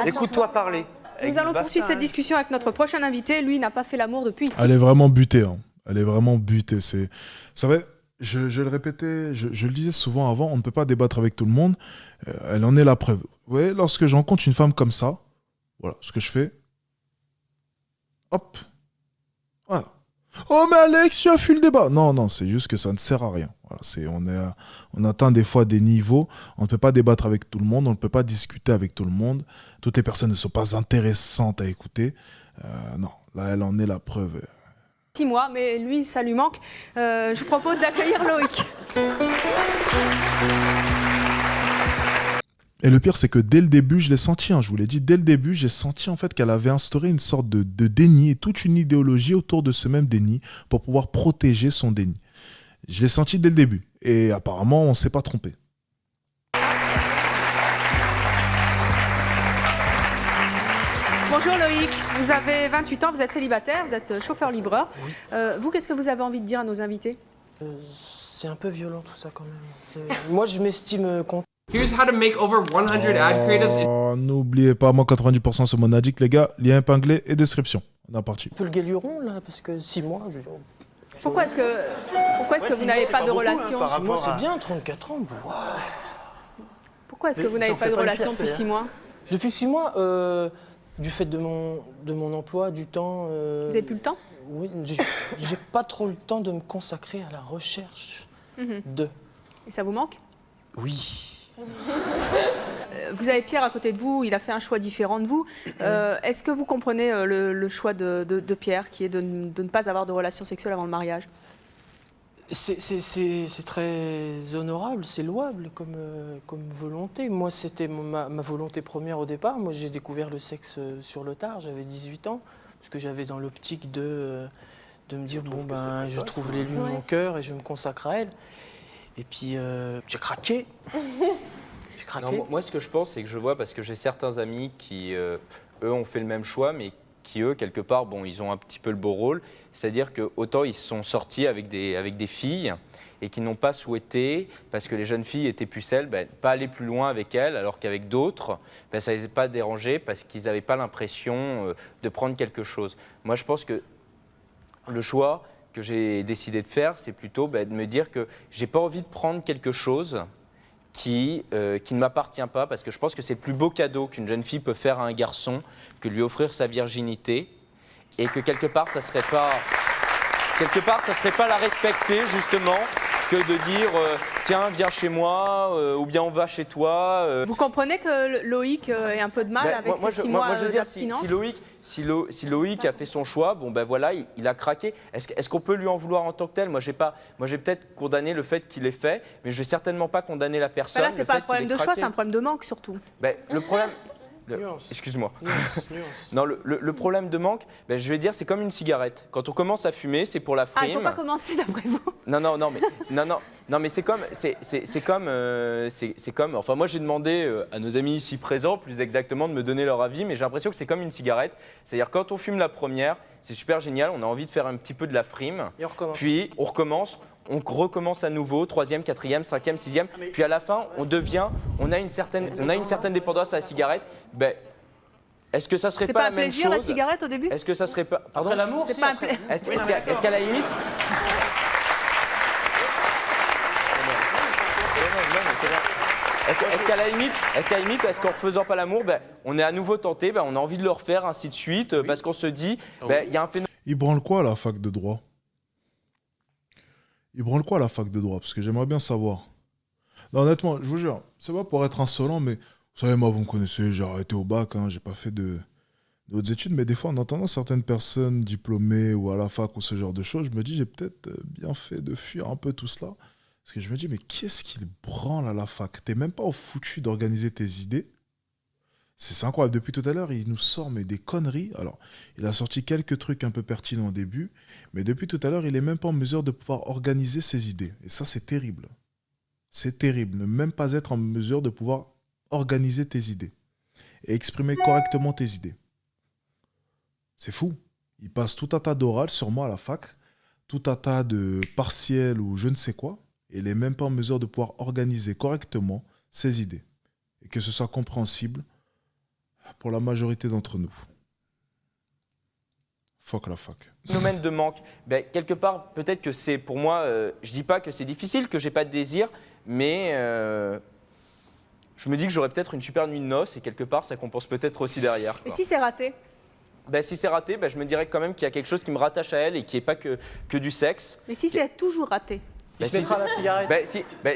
Écoute-toi parler. Nous allons poursuivre cette discussion avec notre prochain invité. Lui n'a pas fait l'amour depuis ici. Elle est vraiment butée. Hein. Elle est vraiment butée. Vous savez, je le répétais, je le disais souvent avant, on ne peut pas débattre avec tout le monde. Elle en est la preuve. Vous voyez, lorsque je rencontre une femme comme ça, voilà ce que je fais. Hop. Voilà. Oh mais Alex, tu as fui le débat. Non, c'est juste que ça ne sert à rien. Voilà, on atteint des fois des niveaux, on ne peut pas débattre avec tout le monde, on ne peut pas discuter avec tout le monde. Toutes les personnes ne sont pas intéressantes à écouter. Non, là, elle en est la preuve. 6 mois, mais lui, ça lui manque. Je vous propose d'accueillir Loïc. Et le pire, c'est que dès le début, je l'ai senti, je vous l'ai dit, dès le début, j'ai senti en fait qu'elle avait instauré une sorte de déni et toute une idéologie autour de ce même déni pour pouvoir protéger son déni. Je l'ai senti dès le début. Et apparemment, on ne s'est pas trompé. Bonjour Loïc, vous avez 28 ans, vous êtes célibataire, vous êtes chauffeur-livreur. Vous, qu'est-ce que vous avez envie de dire à nos invités? C'est un peu violent tout ça quand même. Moi, je m'estime content. Here's how to make over 100 ad creatives. Oh, n'oubliez pas, moi 90% sur mon addict, les gars, lien épinglé et description. On est parti. Un peu le guéluron là, parce que 6 mois, Pourquoi est-ce que vous n'avez pas de relation? 6 mois, c'est bien, 34 ans. Pourquoi est-ce que vous n'avez pas de relation depuis 6 mois? Depuis 6 mois, du fait de mon emploi, du temps... Vous avez plus le temps? Oui, j'ai pas trop le temps de me consacrer à la recherche de... Et ça vous manque? Oui. Vous avez Pierre à côté de vous, il a fait un choix différent de vous. Est-ce que vous comprenez le choix de Pierre, qui est de ne pas avoir de relation sexuelle avant le mariage? C'est très honorable, c'est louable comme volonté. Moi, c'était ma volonté première au départ. Moi, j'ai découvert le sexe sur le tard, j'avais 18 ans, parce que j'avais dans l'optique de me dire, bon, ben, je trouve l'élu de mon cœur et je me consacre à elle. Et puis, j'ai craqué. J'ai craqué. Non, moi, ce que je pense, c'est que je vois, parce que j'ai certains amis qui, eux, ont fait le même choix, mais qui, eux, quelque part, bon, ils ont un petit peu le beau rôle. C'est-à-dire que autant ils sont sortis avec des filles et qui n'ont pas souhaité, parce que les jeunes filles étaient pucelles, pas aller plus loin avec elles, alors qu'avec d'autres, ça ne les a pas dérangés parce qu'ils n'avaient pas l'impression de prendre quelque chose. Moi, je pense que le choix que j'ai décidé de faire, c'est plutôt de me dire que j'ai pas envie de prendre quelque chose qui ne m'appartient pas, parce que je pense que c'est le plus beau cadeau qu'une jeune fille peut faire à un garçon, que lui offrir sa virginité, et que quelque part, ça serait pas la respecter, justement, que de dire tiens, viens chez moi, ou bien on va chez toi. Vous comprenez que Loïc ait un peu de mal avec ces 6 mois d'abstinence? Si Loïc a fait son choix, bon ben voilà, il a craqué. Est-ce qu'on peut lui en vouloir en tant que tel? Moi, j'ai peut-être condamné le fait qu'il ait fait, mais je vais certainement pas condamner la personne. Là, c'est pas un problème de choix, c'est un problème de manque surtout. Le problème. Excuse-moi. Non, le problème de manque, je vais dire, c'est comme une cigarette. Quand on commence à fumer, c'est pour la frime. Ah, il ne faut pas commencer d'après vous. Non, mais c'est comme. Enfin, moi, j'ai demandé à nos amis ici présents, plus exactement, de me donner leur avis, mais j'ai l'impression que c'est comme une cigarette. C'est-à-dire, quand on fume la première, c'est super génial, on a envie de faire un petit peu de la frime. Et on recommence. Puis, on recommence à nouveau, 3e, 4e, 5e, 6e. Puis à la fin, on a une certaine dépendance à la cigarette. Est-ce que ça serait pas la même chose? C'est pas un plaisir la cigarette au début? Est-ce que ça serait pas... Pardon? Après l'amour, c'est pas un plaisir. Est-ce qu'à la limite... Est-ce qu'à la limite, est-ce qu'en refaisant pas l'amour, on est à nouveau tenté, on a envie de le refaire, ainsi de suite, parce qu'on se dit, il y a un phénomène... Il branle quoi à la fac de droit? Parce que j'aimerais bien savoir. Non, honnêtement, je vous jure, c'est pas pour être insolent, mais vous savez, moi, vous me connaissez, j'ai arrêté au bac, j'ai pas fait d'autres études, mais des fois, en entendant certaines personnes diplômées ou à la fac ou ce genre de choses, je me dis, j'ai peut-être bien fait de fuir un peu tout cela. Parce que je me dis, mais qu'est-ce qu'il branle à la fac? T'es même pas au foutu d'organiser tes idées. C'est incroyable. Depuis tout à l'heure, il nous sort des conneries. Alors, il a sorti quelques trucs un peu pertinents au début, mais depuis tout à l'heure, il n'est même pas en mesure de pouvoir organiser ses idées. Et ça, c'est terrible. C'est terrible. Ne même pas être en mesure de pouvoir organiser tes idées et exprimer correctement tes idées. C'est fou. Il passe tout un tas d'orales sur moi à la fac, tout un tas de partiels ou je ne sais quoi, et il n'est même pas en mesure de pouvoir organiser correctement ses idées. Et que ce soit compréhensible pour la majorité d'entre nous. Fuck la fac. Phénomène de manque. Ben, quelque part, peut-être que c'est pour moi, je dis pas que c'est difficile, que j'ai pas de désir, mais je me dis que j'aurais peut-être une super nuit de noces et quelque part, ça compense peut-être aussi derrière. Et quoi. si c'est raté? Ben, si c'est raté, ben, je me dirais quand même qu'il y a quelque chose qui me rattache à elle et qui n'est pas que du sexe. Mais si c'est toujours raté? Ben,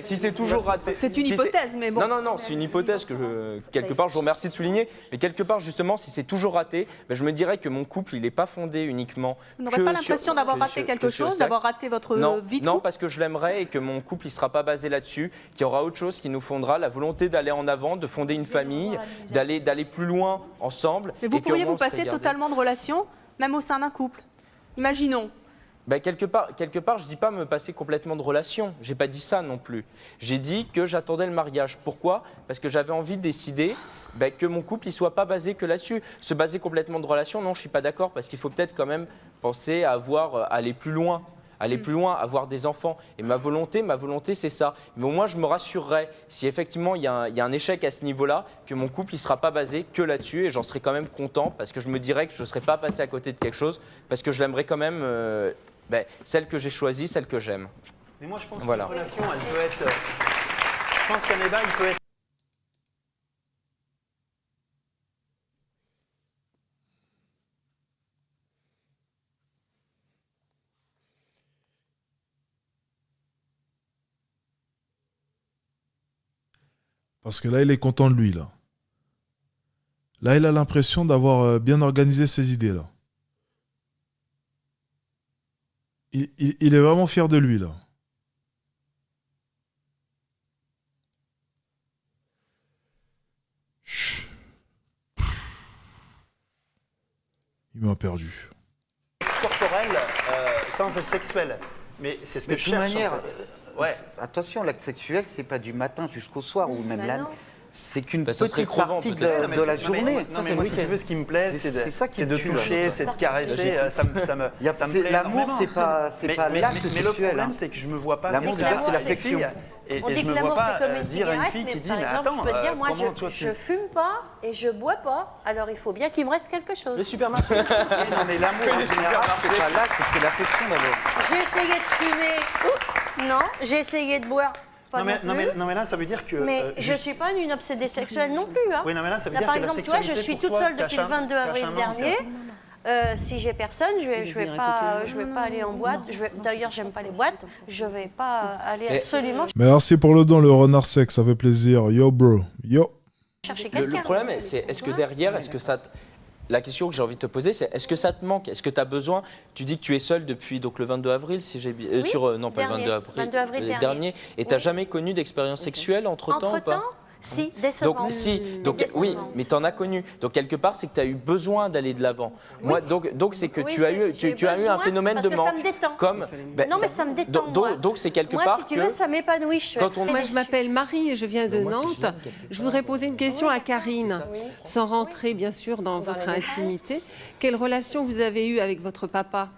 si c'est toujours raté. C'est une si hypothèse, mais bon. Non, c'est une hypothèse que quelque part, je vous remercie de souligner. Mais quelque part, justement, si c'est toujours raté, ben, je me dirais que mon couple, il n'est pas fondé uniquement. Vous n'aurez pas l'impression d'avoir raté quelque chose, d'avoir raté votre vie de Non, couple? parce que je l'aimerais et que mon couple, il ne sera pas basé là-dessus, qu'il y aura autre chose qui nous fondera, la volonté d'aller en avant, de fonder une famille, d'aller plus loin ensemble. Mais vous et pourriez qu'au moins, vous on se passer regardait. totalement de relation, même au sein d'un couple. Imaginons. Ben, quelque part, je ne dis pas me passer complètement de relation. Je n'ai pas dit ça non plus. J'ai dit que j'attendais le mariage. Pourquoi? Parce que j'avais envie de décider que mon couple ne soit pas basé que là-dessus. Se baser complètement de relation, non, je ne suis pas d'accord. Parce qu'il faut peut-être quand même penser à aller plus loin. Avoir des enfants. Et ma volonté, c'est ça. Mais au moins, je me rassurerais si effectivement il y a un échec à ce niveau-là, que mon couple ne sera pas basé que là-dessus. Et j'en serais quand même content parce que je me dirais que je ne serais pas passé à côté de quelque chose, parce que je l'aimerais quand même, celle que j'ai choisie, celle que j'aime. Mais moi, je pense Voilà. qu'une relation, elle peut être... Je pense qu'un débat, il peut être... Parce que là, il est content de lui, là. Là, il a l'impression d'avoir bien organisé ses idées, là. Il est vraiment fier de lui, là. Chut. Il m'a perdu. corporel sans être sexuel. Mais c'est ce que Mais je de toute cherche, manière, en fait. Ouais. attention, l'acte sexuel, c'est pas du matin jusqu'au soir ou même Bah la non. nuit. C'est qu'une ça serait petite crevant, partie peut-être. de la Non, journée. mais moi, si tu veux, ce qui me plaît, c'est de toucher, c'est de caresser. Ça me plaît L'amour, c'est pas mais l'acte le sexuel. problème, hein. c'est que je me vois pas. L'amour, déjà, c'est l'affection. Et On je dit me que vois l'amour c'est pas comme une dire à une cigarette, fille mais qui dit, par mais exemple, attends, je peux te dire, moi comment toi je fume pas et je bois pas, alors il faut bien qu'il me reste quelque chose. Le supermarché. Non, mais l'amour, en général, c'est pas l'acte, c'est l'affection d'abord. J'ai essayé de fumer, non. J'ai essayé de boire, pas non plus. Non mais là, ça veut dire que... Mais je suis pas une obsédée sexuelle non plus. Hein. Oui, non, mais là, ça veut Là, dire par que la exemple, tu vois, je sexualité, suis pour toute toi, seule depuis le cache 22 un avril manque. dernier. Si j'ai personne, je vais pas aller en boîte. D'ailleurs, j'aime pas les boîtes. Je vais pas aller absolument Merci pour le don, le renard sec, ça fait plaisir. Yo, bro. Yo. chercher Le quelqu'un. problème, c'est est-ce que derrière, est-ce que ça... La question que j'ai envie de te poser, c'est est-ce que ça te manque? Est-ce que tu as besoin? Tu dis que tu es seule depuis donc, le 22 avril, si j'ai bien... non, pas dernier. le 22 avril. 22 avril dernier. Et tu n'as jamais connu d'expérience sexuelle entre-temps ou pas? Entre-temps, si, décevant. Donc, donc Décevant. oui, mais tu en as connu. Donc, quelque part, c'est que tu as eu besoin d'aller de l'avant. Moi, donc c'est que Oui, tu as eu, j'ai tu as eu un besoin phénomène parce de que manque. ça me détend. Comme, Non, mais ça me détend, moi. Donc, c'est quelque Moi, part si tu que... veux, ça m'épanouit. Moi, je m'appelle Marie et je viens de Nantes. Je voudrais poser une question à Karine, sans rentrer bien sûr dans votre intimité. Quelle relation vous avez eue avec votre papa?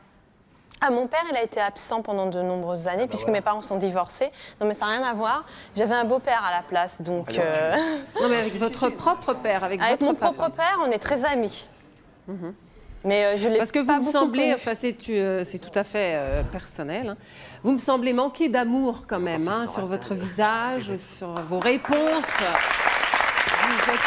Ah, mon père, il a été absent pendant de nombreuses années, puisque mes parents sont divorcés. Non, mais ça n'a rien à voir. J'avais un beau-père à la place, donc... Non, mais avec votre propre père, avec Avec votre mon papa. propre père, on est très amis. Mais je l'ai Parce que pas vous me beaucoup semblez, connu. enfin c'est tout à fait personnel, hein. Vous me semblez manquer d'amour quand même, hein, sur votre visage, sur vos réponses. Vous êtes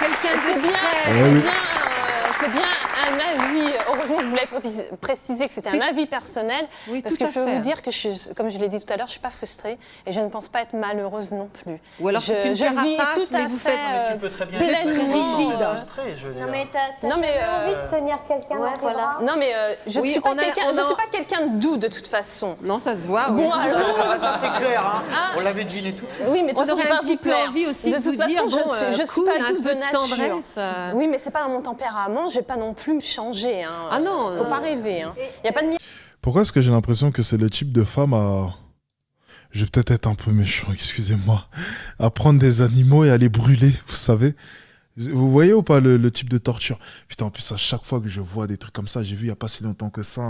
quelqu'un C'est de bien, très... c'est bien un avis. Heureusement que vous l'avez précisé que c'était un avis personnel. Oui, parce tout que à je peux fait. vous dire que, comme je l'ai dit tout à l'heure, je ne suis pas frustrée et je ne pense pas être malheureuse non plus. Ou alors c'est une je vis carapace, tout mais à vous fait, faites... Tu peux très bien pleinement, être rigide. frustré, je veux dire. Non, mais t'as Non, mais, jamais envie de tenir quelqu'un dans tes bras. Non mais je Oui, suis pas on a- quelqu'un, on je a- suis pas quelqu'un de doux de toute façon. Non, ça se voit. Bon, oui. alors. Ah, ça, c'est clair. Hein. On l'avait deviné tout de suite. Oui, mais de toute On façon, aurait je vais un pas petit vous peu plaire. envie aussi de toute vous façon, dire, bon, je suis cool, pas un douce peu de de nature. tendresse, Oui, mais c'est pas dans mon tempérament. Je vais pas non plus me changer. Hein. Ah non, faut pas rêver. Hein. Y a pas de Pourquoi est-ce que j'ai l'impression que c'est le type de femme à... Je vais peut-être être un peu méchant, excusez-moi. À prendre des animaux et à les brûler, vous savez. Vous voyez ou pas le type de torture? Putain, en plus, à chaque fois que je vois des trucs comme ça, j'ai vu il n'y a pas si longtemps que ça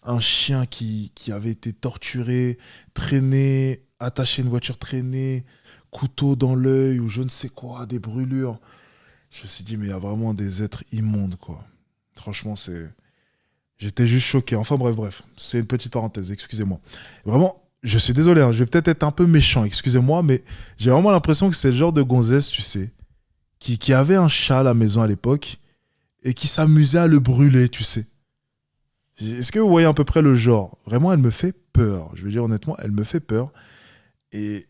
un chien qui avait été torturé, traîné, attaché à une voiture traînée, couteau dans l'œil ou je ne sais quoi, des brûlures. Je me suis dit, mais il y a vraiment des êtres immondes, quoi. Franchement, c'est... J'étais juste choqué. Enfin bref. C'est une petite parenthèse, excusez-moi. Vraiment, je suis désolé, hein, je vais peut-être être un peu méchant, excusez-moi, mais j'ai vraiment l'impression que c'est le genre de gonzesse, tu sais, qui avait un chat à la maison à l'époque et qui s'amusait à le brûler, tu sais. Est-ce que vous voyez à peu près le genre? Vraiment, elle me fait peur. Je veux dire honnêtement, elle me fait peur. Et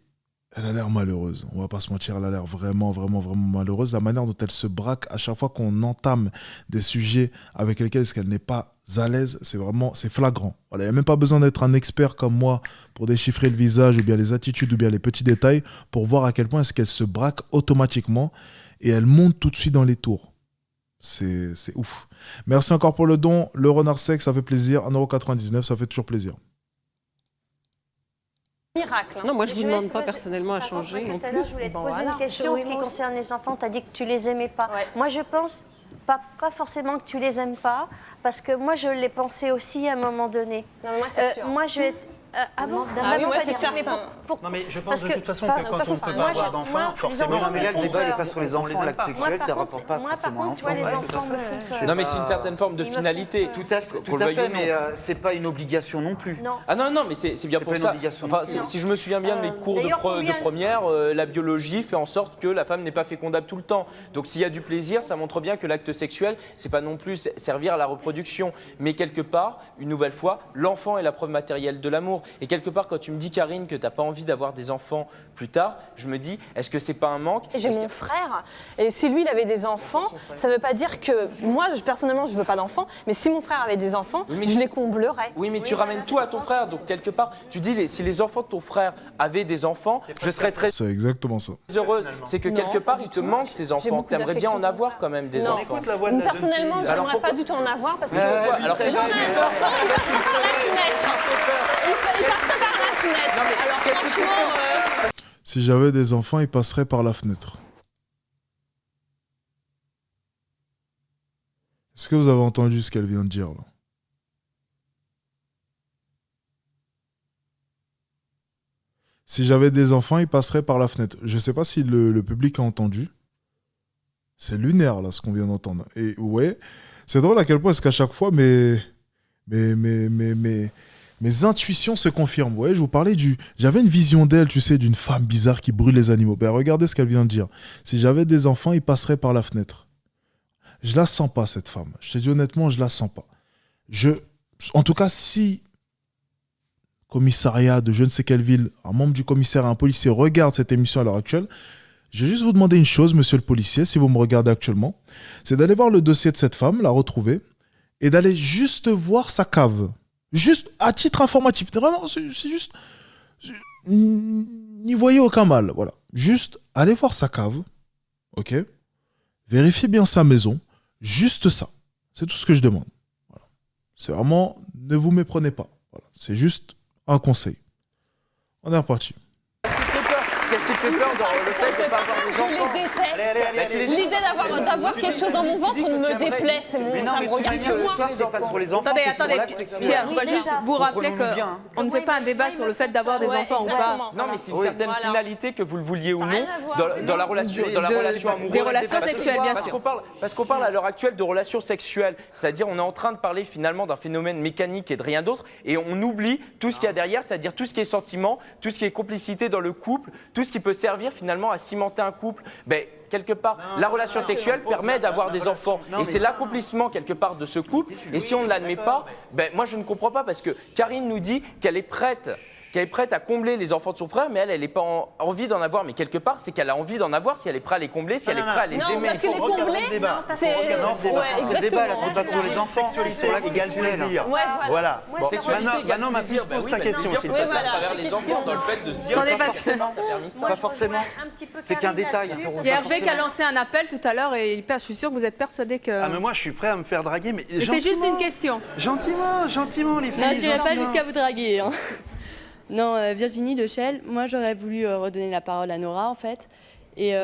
elle a l'air malheureuse. On va pas se mentir, elle a l'air vraiment malheureuse. La manière dont elle se braque à chaque fois qu'on entame des sujets avec lesquels est-ce qu'elle n'est pas à l'aise, c'est flagrant. Voilà, il n'y a même pas besoin d'être un expert comme moi pour déchiffrer le visage ou bien les attitudes ou bien les petits détails pour voir à quel point est-ce qu'elle se braque automatiquement et elle monte tout de suite dans les tours. C'est ouf. Merci encore pour le don. Le renard sec, ça fait plaisir. 1,99 €, ça fait toujours plaisir. Miracle. Non, moi je vous demande pas personnellement à changer. Tout à l'heure, je voulais te poser une question en ce qui concerne les enfants. Tu as dit que tu les aimais pas. Moi, je pense pas forcément que tu les aimes pas, parce que moi, je l'ai pensé aussi à un moment donné. Non, mais moi, c'est sûr. Moi, je vais être... Ah bon? Ah oui, ouais, c'est certain. Non, mais je pense Parce de que toute façon ça, que quand ça, on ne ça, peut moi, pas avoir moi, d'enfants, les forcément... enfants Mais là, le débat n'est pas sur les enfants, aime l'acte pas. sexuel, ça ne rapporte pas Moi, par forcément à contre, tu vois, l'enfant. les enfants me font peur. Non, mais c'est une certaine forme de finalité. Tout à fait, Qu'on le veuille ou non. mais c'est pas une obligation non plus. Non. Ah non, mais c'est bien C'est pour pas une ça. obligation Enfin, non plus. si je me souviens bien de mes cours D'ailleurs, de première, la biologie fait en sorte que la femme n'est pas fécondable tout le temps. Donc s'il y a du plaisir, ça montre bien que l'acte sexuel, c'est pas non plus servir à la reproduction. Mais quelque part, une nouvelle fois, l'enfant est la preuve matérielle de l'amour. Et quelque part, quand tu me dis, Karine, que t'as pas envie d'avoir des enfants plus tard, je me dis, est-ce que c'est pas un manque? J'ai mon frère, et si lui il avait des enfants, ça veut pas dire que moi personnellement je veux pas d'enfants, mais si mon frère avait des enfants, je les comblerais. Oui, mais tu ramènes tout à ton frère, donc quelque part, tu dis, si les enfants de ton frère avaient des enfants, je serais très C'est exactement ça. heureuse. C'est que quelque part, il te manque ces enfants. Tu aimerais bien en avoir quand même des Non. enfants. Personnellement, j'aimerais pas du tout en avoir parce que Alors, j'en ai un enfant, il passerait par la fenêtre. Il passerait par la fenêtre. Alors franchement... Si j'avais des enfants, ils passeraient par la fenêtre. Est-ce que vous avez entendu ce qu'elle vient de dire là? Si j'avais des enfants, ils passeraient par la fenêtre. Je ne sais pas si le public a entendu. C'est lunaire là ce qu'on vient d'entendre. Et ouais, c'est drôle à quel point est-ce qu'à chaque fois mes intuitions se confirment. Ouais, je vous parlais j'avais une vision d'elle, tu sais, d'une femme bizarre qui brûle les animaux. Ben regardez ce qu'elle vient de dire. Si j'avais des enfants, ils passeraient par la fenêtre. Je la sens pas cette femme. Je te dis honnêtement, je la sens pas. En tout cas, si commissariat de je ne sais quelle ville, un membre du commissariat, un policier regarde cette émission à l'heure actuelle, je vais juste vous demander une chose, monsieur le policier, si vous me regardez actuellement, c'est d'aller voir le dossier de cette femme, la retrouver, et d'aller juste voir sa cave. Juste à titre informatif. Vraiment, c'est juste... N'y voyez aucun mal, voilà. Juste allez voir sa cave, ok? Vérifiez bien sa maison, juste ça. C'est tout ce que je demande. Voilà. C'est vraiment, ne vous méprenez pas. Voilà. C'est juste un conseil. On est reparti. Qu'est-ce qui te fait peur dans le fait de ne pas avoir des enfants? Je les déteste. L'idée d'avoir quelque chose dans mon ventre me déplaît. Ça me regarde que moi. C'est pas sur les enfants, Attendez, c'est sur attendez, l'acte sexuel. Pierre, je dois juste vous rappeler Comprenons-nous bien, hein. qu'on ne fait pas un débat sur le fait d'avoir des enfants ou pas. Non, mais c'est une certaine finalité, que vous le vouliez ou non, rien à voir. dans la relation amoureuse. Des relations sexuelles, bien sûr. Parce qu'on parle à l'heure actuelle de relations sexuelles. C'est-à-dire, on est en train de parler finalement d'un phénomène mécanique et de rien d'autre. Et on oublie tout ce qu'il y a derrière, c'est-à-dire tout ce qui est sentiment, tout ce qui est complicité dans le couple, tout ce qui peut servir finalement à cimenter un couple. Ben, quelque part, la relation sexuelle permet d'avoir des enfants. Et c'est l'accomplissement, quelque part, de ce couple. Et si on ne l'admet pas, ben, moi, je ne comprends pas, parce que Karine nous dit qu'elle est prête à combler les enfants de son frère, mais elle n'est pas envie d'en avoir. Mais quelque part, c'est qu'elle a envie d'en avoir si elle est prête à les combler, si elle est prête à les Non, aimer. parce que les combler, c'est... Le débat, là, c'est pas sur les enfants, c'est sur l'acte égale sexuel. plaisir. Ouais, Voilà. Bon, sexualité égale maintenant, plaisir. pose Ben ta oui, question, plaisir, s'il c'est te ça, plaît. à travers les enfants, dans le fait de se dire Attendez, que parce que- forcément, ça a permis ça. Pas forcément. C'est qu'un détail. C'est Hervé qui a lancé un appel tout à l'heure et je suis sûre que vous êtes persuadé que... Ah mais moi je suis prêt à me faire draguer, mais Mais c'est juste une question. Gentiment les filles. Non, je n'irai pas gentiment. jusqu'à vous draguer. Hein. Non, Virginie de Chelles, moi j'aurais voulu redonner la parole à Nora en fait. Et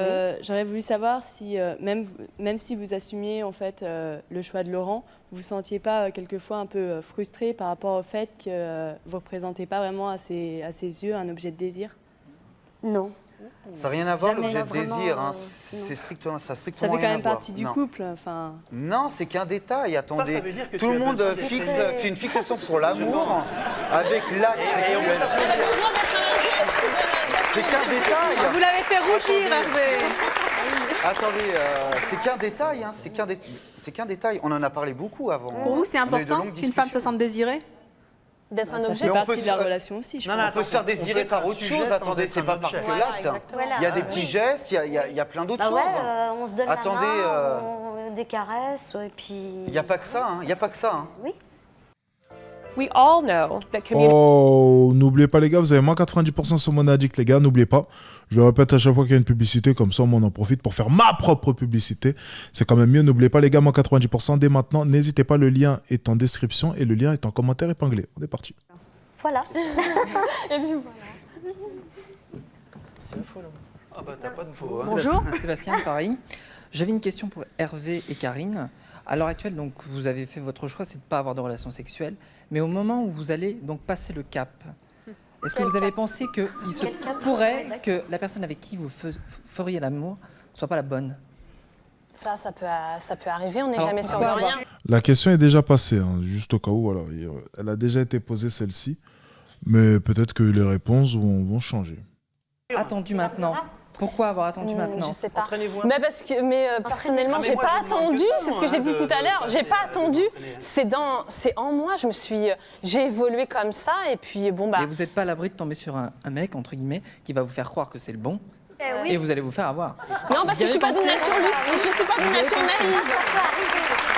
j'aurais voulu savoir si, même si vous assumiez en fait le choix de Laurent, vous ne vous sentiez pas quelquefois un peu frustré par rapport au fait que vous ne représentez pas vraiment à ses yeux un objet de désir? Non. Ça n'a rien à voir Jamais. l'objet de Vraiment, désir. non. C'est strictement, ça a Ça strictement fait quand rien à même voir. partie du Non. couple. Enfin. Non, c'est qu'un détail. Attendez, veut dire que tout tu le as monde besoin fait une fixation sur l'amour avec l'acte sexuel. C'est qu'un détail. Vous l'avez fait rougir, Hervé. Attendez, c'est qu'un détail. Hein, c'est qu'un détail. On en a parlé beaucoup avant. Pour vous, c'est On a eu de important longues qu'une femme se discussions. sente désirée? D'être un Ça objet. fait Mais on partie peut de la se- relation aussi, je On pense. peut se faire désirer par autre chose. Attendez, c'est pas par que Voilà, l'acte. exactement. Il y a des petits gestes, il y a plein d'autres Bah ouais, choses. on se donne Attendez, la main, des caresses, et puis... Il n'y a pas que ça. Il n'y a pas que ça. Hein. Oui. We all know that Oh, n'oubliez pas les gars, vous avez moins 90% sur Money Addict les gars, n'oubliez pas. Je le répète à chaque fois qu'il y a une publicité, comme ça on en profite pour faire ma propre publicité. C'est quand même mieux, n'oubliez pas les gars, moins 90% dès maintenant. N'hésitez pas, le lien est en description et le lien est en commentaire épinglé. On est parti. Voilà. Et puis voilà. Ah bah t'as pas de peau. Hein. Bonjour. Sébastien, pareil. J'avais une question pour Hervé et Karine. À l'heure actuelle, donc, vous avez fait votre choix, c'est de ne pas avoir de relations sexuelles. Mais au moment où vous allez donc passer le cap, est-ce que vous avez pensé qu'il se pourrait que la personne avec qui vous feriez l'amour ne soit pas la bonne? Ça peut arriver, on n'est Alors, jamais sûr de pourquoi rien. La question est déjà passée, hein, juste au cas où, voilà. Elle a déjà été posée celle-ci, mais peut-être que les réponses vont changer. Attendu maintenant. Pourquoi avoir attendu maintenant? Je sais pas. Mais parce que, personnellement, j'ai pas attendu. C'est ce que j'ai dit tout à l'heure. J'ai pas attendu. C'est en moi. J'ai évolué comme ça. Et puis bon bah. Et vous n'êtes pas à l'abri de tomber sur un mec entre guillemets qui va vous faire croire que c'est le bon. oui. Et vous allez vous faire avoir. Non, parce que je suis pas d'une nature lucide. Je suis pas d'une nature naïve.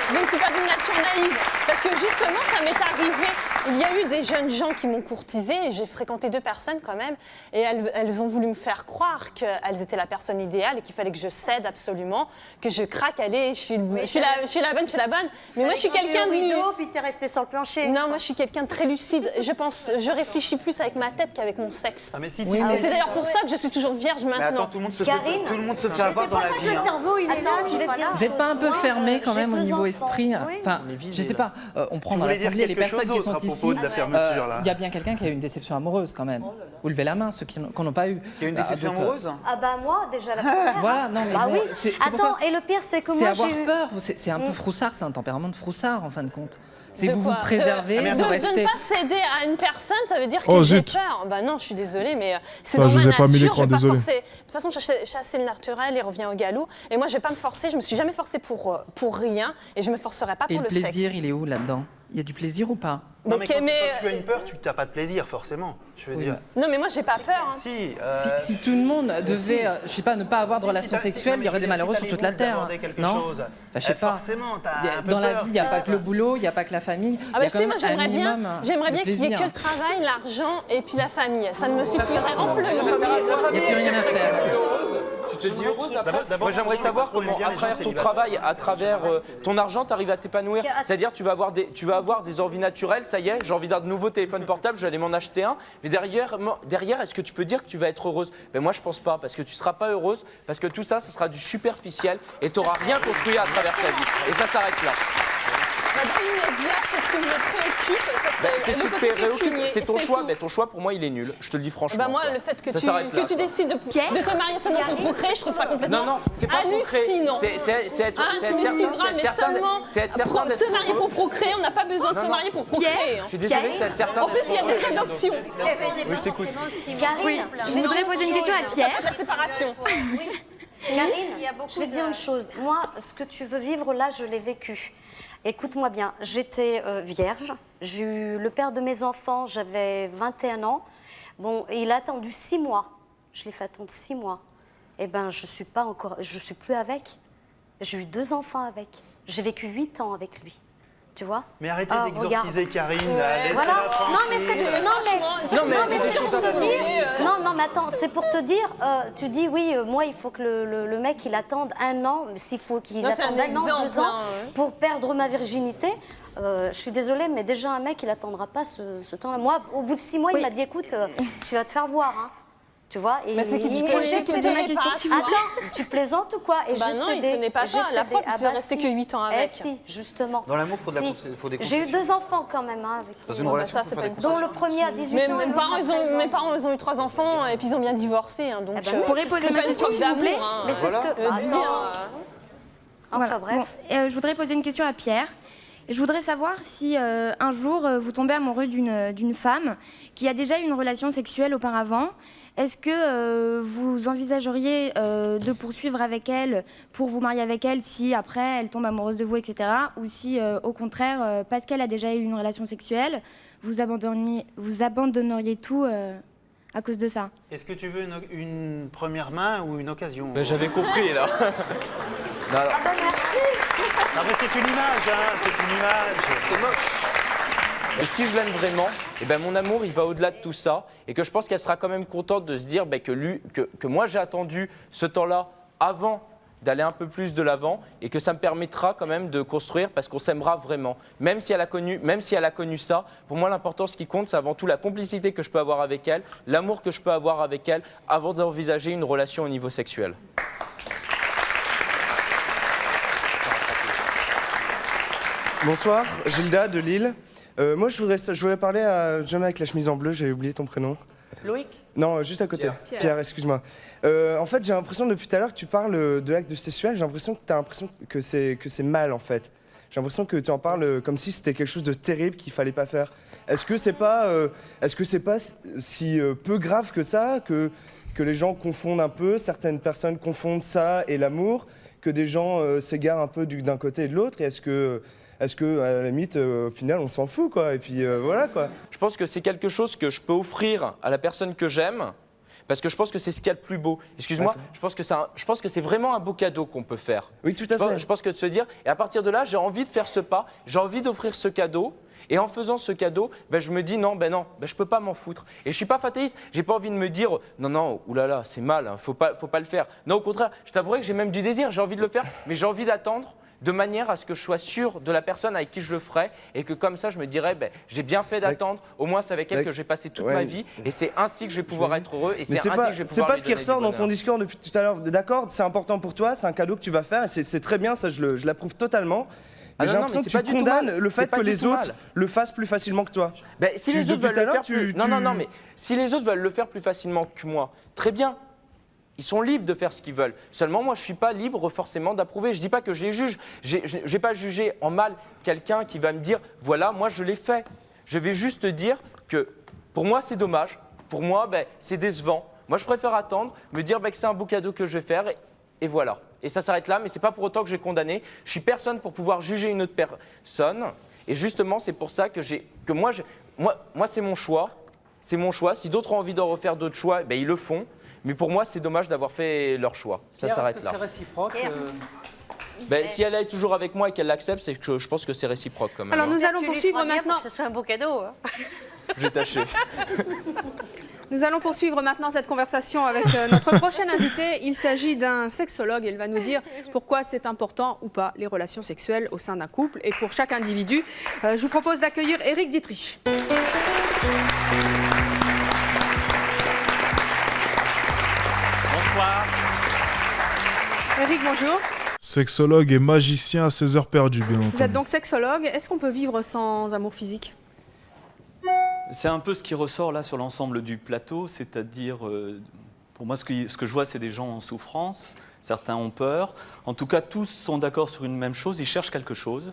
Je ne suis pas d'une nature naïve. Parce que justement, ça m'est arrivé. Il y a eu des jeunes gens qui m'ont courtisée et j'ai fréquenté 2 personnes quand même. Et elles ont voulu me faire croire qu'elles étaient la personne idéale et qu'il fallait que je cède absolument, que je craque, allez, je suis la bonne. Mais moi, je suis quelqu'un de... rideau, puis t'es resté sur le plancher. Non, moi, je suis quelqu'un de très lucide. Je réfléchis plus avec ma tête qu'avec mon sexe. Ah mais si Oui, Et c'est d'ailleurs pour ça que je suis toujours vierge maintenant. Mais attends, tout le monde se Karine, fait avoir dans la vie. Le hein. cerveau, il est là, je vais te dire. Vous n'êtes pas un peu fermé quand même au niveau esprit? Oui. Enfin, On est visé, je sais là. pas, on prend Tu dans voulais dire l'assemblée les quelque personnes chose qui sont d'autre à ici. propos de la fermeture, là. Il y a bien quelqu'un qui a eu une déception amoureuse quand même. Vous levez la main, ceux qui n'en ont pas eu. Il y a une déception Donc, amoureuse. Ah bah moi, déjà la première. Voilà, non mais Bah bon, oui. c'est pour Attends, ça. et le pire, c'est que C'est moi, avoir j'ai eu... peur, c'est un peu froussard, c'est un tempérament de froussard en fin de compte. C'est De vous vous quoi préservez, de vous ne restez. pas céder à une personne, ça veut dire que Oh, j'ai zut. peur. Bah non, je suis désolée, mais c'est Enfin, dans je ma vous ai pas mis nature. l'écran, Je vais pas désolé. forcer. De toute façon, je suis assez le naturel et revient au galop. Et moi, je vais pas me forcer. Je me suis jamais forcée pour rien et je me forcerai pas Et pour le le sexe. plaisir, il est où là-dedans? Il y a du plaisir ou pas? Non mais Ok, quand mais- tu as une peur, tu n'as pas de plaisir forcément. Je veux Oui, dire. Non, mais moi, j'ai pas peur. hein. Si tout le monde devait, si. je sais pas, ne pas avoir de Si, relations si, sexuelles, non, il y aurait mais des malheureux si sur t'as toute les la boules terre. d'aborder quelque Non chose, je sais pas. forcément, t'as un peu Dans la peur, vie, il n'y a tu pas sais. que le boulot, il n'y a pas que la famille. Ah bah, il y a tu sais, quand moi, même un j'aimerais bien minimum qu'il de n'y ait que plaisir. le travail, l'argent et puis la famille. Ça ne me suffirait amplement. Il n'y a plus rien à faire. Tu te dis heureuse après. D'abord, Moi j'aimerais savoir on aime comment, bien à les gens travers ton célibataires. travail, à travers ton argent, tu arrives à t'épanouir. C'est-à-dire tu vas avoir des envies naturelles, ça y est, j'ai envie d'un nouveau téléphone portable, je vais aller m'en acheter un. Mais derrière, est-ce que tu peux dire que tu vas être heureuse? Ben moi je pense pas, parce que tu seras pas heureuse, parce que tout ça, ça sera du superficiel et tu n'auras rien construit à travers ta vie. Et ça s'arrête là. Bah, dans l'immédiat, c'est ce qui me préoccupe. ça serait Ben, c'est ce le qui te côté préoccupe, pécunier, c'est et ton choix. tout. Ben, ton choix pour moi il est nul, je te le dis franchement. Bah moi, quoi. le fait que Ça s'arrête là, tu quoi. décides de te marier seulement pour procréer, je trouve ça complètement Non, c'est pas hallucinant. procréer. C'est être Ah, tu m'excuseras, mais seulement c'est être certain d'être se marier pour procréer, on n'a pas besoin de se marier pour procréer. hein. Je suis désolé, c'est être certain En plus, il y a des adoptions. Oui, je t'écoute. Karine, Je voudrais poser une question à Pierre. La séparation. Karine, je vais te dire une chose. Moi, ce que tu veux vivre là, je l'ai vécu. Écoute-moi bien, j'étais vierge, j'ai eu le père de mes enfants, j'avais 21 ans. Bon, il a attendu 6 mois. Je l'ai fait attendre 6 mois. Eh ben, je suis plus avec. J'ai eu 2 enfants avec. J'ai vécu 8 ans avec lui. Tu vois? Mais arrêtez regarde. d'exorciser Karine, là, laissez-la Voilà. tranquille. Non, mais c'est Non, mais elle dit des c'est choses pour te à dire. Non, mais attends, c'est pour te dire. Tu dis oui, moi, il faut que le mec il attende 1 an, s'il faut qu'il Non, c'est attende un 1 an, 2 exemple, ans hein, ouais. pour perdre ma virginité. Je suis désolée, mais déjà un mec il attendra pas ce temps-là. Moi, au bout de 6 mois, il m'a dit écoute, tu vas te faire voir. Hein. tu vois. Et Mais c'est qu'il il- tenait j'ai qu'il cédé. tenait pas, tu vois. Attends, tu plaisantes ou quoi? Et Bah j'ai non, il cédé. tenait pas J'ai ça. La cédé. preuve, tu es resté si. que 8 ans avec. Eh si, justement. Dans l'amour, il Si. faut des J'ai eu concessions. 2 enfants quand même. Hein, avec Dans lui. une relation, ça, faut c'est faire pas des une Dont concessions. le premier à 18 Mais ans. et mes l'autre à 13 ans. parents, ils ont eu 3 enfants et puis ils ont bien divorcé. Hein, donc, Eh ben, vous pourrez poser c'est ma pas une question, preuve s'il vous plaît d'amour, hein. Mais c'est ce que- De Attends. dire, Enfin bref. Je voudrais poser une question à Pierre. Je voudrais savoir si un jour vous tombez amoureux d'une femme qui a déjà eu une relation sexuelle auparavant. Est-ce que vous envisageriez de poursuivre avec elle pour vous marier avec elle si après elle tombe amoureuse de vous, etc. Ou si au contraire, parce qu'elle a déjà eu une relation sexuelle, vous abandonneriez tout à cause de ça? Est-ce que tu veux une première main ou une occasion? Ben, j'avais compris là. Non, alors, Ah bah merci. Non mais c'est une image, hein, c'est une image. c'est moche. Et si je l'aime vraiment, eh ben mon amour il va au-delà de tout ça et que je pense qu'elle sera quand même contente de se dire ben, que moi j'ai attendu ce temps-là avant d'aller un peu plus de l'avant et que ça me permettra quand même de construire parce qu'on s'aimera vraiment. Même si elle a connu ça, pour moi l'important ce qui compte c'est avant tout la complicité que je peux avoir avec elle, l'amour que je peux avoir avec elle avant d'envisager une relation au niveau sexuel. Bonsoir, Gilda de Lille. Moi, je voudrais parler à John avec la chemise en bleu, j'avais oublié ton prénom. Loïc? Non, juste à côté. Pierre, excuse-moi. En fait, j'ai l'impression depuis tout à l'heure que tu parles de l'acte sexuel, j'ai l'impression que tu as l'impression que c'est mal, en fait. J'ai l'impression que tu en parles comme si c'était quelque chose de terrible qu'il fallait pas faire. Est-ce que c'est pas si peu grave que ça, que les gens confondent un peu, certaines personnes confondent ça et l'amour, que des gens s'égarent un peu d'un côté et de l'autre, et est-ce que à la limite, au final, on s'en fout, quoi. Et puis voilà, quoi. Je pense que c'est quelque chose que je peux offrir à la personne que j'aime, parce que je pense que c'est ce qu'il y a de plus beau. Excuse-moi, je pense que c'est vraiment un beau cadeau qu'on peut faire. Oui, tout à fait. Je pense que de se dire, et à partir de là, j'ai envie de faire ce pas, j'ai envie d'offrir ce cadeau. Et en faisant ce cadeau, ben, je me dis non, je peux pas m'en foutre. Et je suis pas fataliste, j'ai pas envie de me dire non, oulala, c'est mal, hein, faut pas le faire. Non, au contraire, je t'avouerai que j'ai même du désir, j'ai envie de le faire, mais j'ai envie d'attendre de manière à ce que je sois sûr de la personne avec qui je le ferai et que comme ça je me dirais j'ai bien fait d'attendre, au moins c'est avec elle que j'ai passé toute ma vie et c'est ainsi que je vais pouvoir être heureux et c'est ainsi que je vais pouvoir c'est pas lui ce qui donner ressort du dans bonheur. ton discours depuis tout à l'heure. D'accord, c'est important pour toi, c'est un cadeau que tu vas faire et c'est très bien, ça je l'approuve totalement. Mais Ah j'ai non, l'impression mais que c'est tu pas du tout condamnes mal. le C'est fait pas que du les tout autres mal. le fassent plus facilement que toi. Si les autres veulent le faire plus... Non, mais si les autres veulent le faire plus facilement que moi, très bien. Ils sont libres de faire ce qu'ils veulent. Seulement, moi, je ne suis pas libre forcément d'approuver. Je ne dis pas que je les juge. Je ne vais pas juger en mal quelqu'un qui va me dire « voilà, moi, je l'ai fait ». Je vais juste dire que pour moi, c'est dommage. Pour moi, c'est décevant. Moi, je préfère attendre, me dire que c'est un beau cadeau que je vais faire et voilà. Et ça s'arrête là, mais ce n'est pas pour autant que j'ai condamné. Je suis personne pour pouvoir juger une autre personne. Et justement, c'est pour ça que moi, c'est mon choix. C'est mon choix. Si d'autres ont envie d'en refaire d'autres choix, ils le font. Mais pour moi, c'est dommage d'avoir fait leur choix. Ça s'arrête là. Est-ce que c'est réciproque Si elle est toujours avec moi et qu'elle l'accepte, c'est que je pense que c'est réciproque quand même. Alors nous allons Tu lui poursuivre feras bien maintenant. pour que ce soit un beau cadeau. Hein. J'ai tâché. Nous allons poursuivre maintenant cette conversation avec notre prochain invité. Il s'agit d'un sexologue. Il va nous dire pourquoi c'est important ou pas les relations sexuelles au sein d'un couple et pour chaque individu. Je vous propose d'accueillir Éric Dietrich. Bonsoir. Éric, bonjour. Sexologue et magicien à 16 heures perdues, bien entendu. Vous êtes donc sexologue. Est-ce qu'on peut vivre sans amour physique ? C'est un peu ce qui ressort là sur l'ensemble du plateau, c'est-à-dire, pour moi, ce que je vois, c'est des gens en souffrance, certains ont peur. En tout cas, tous sont d'accord sur une même chose, ils cherchent quelque chose.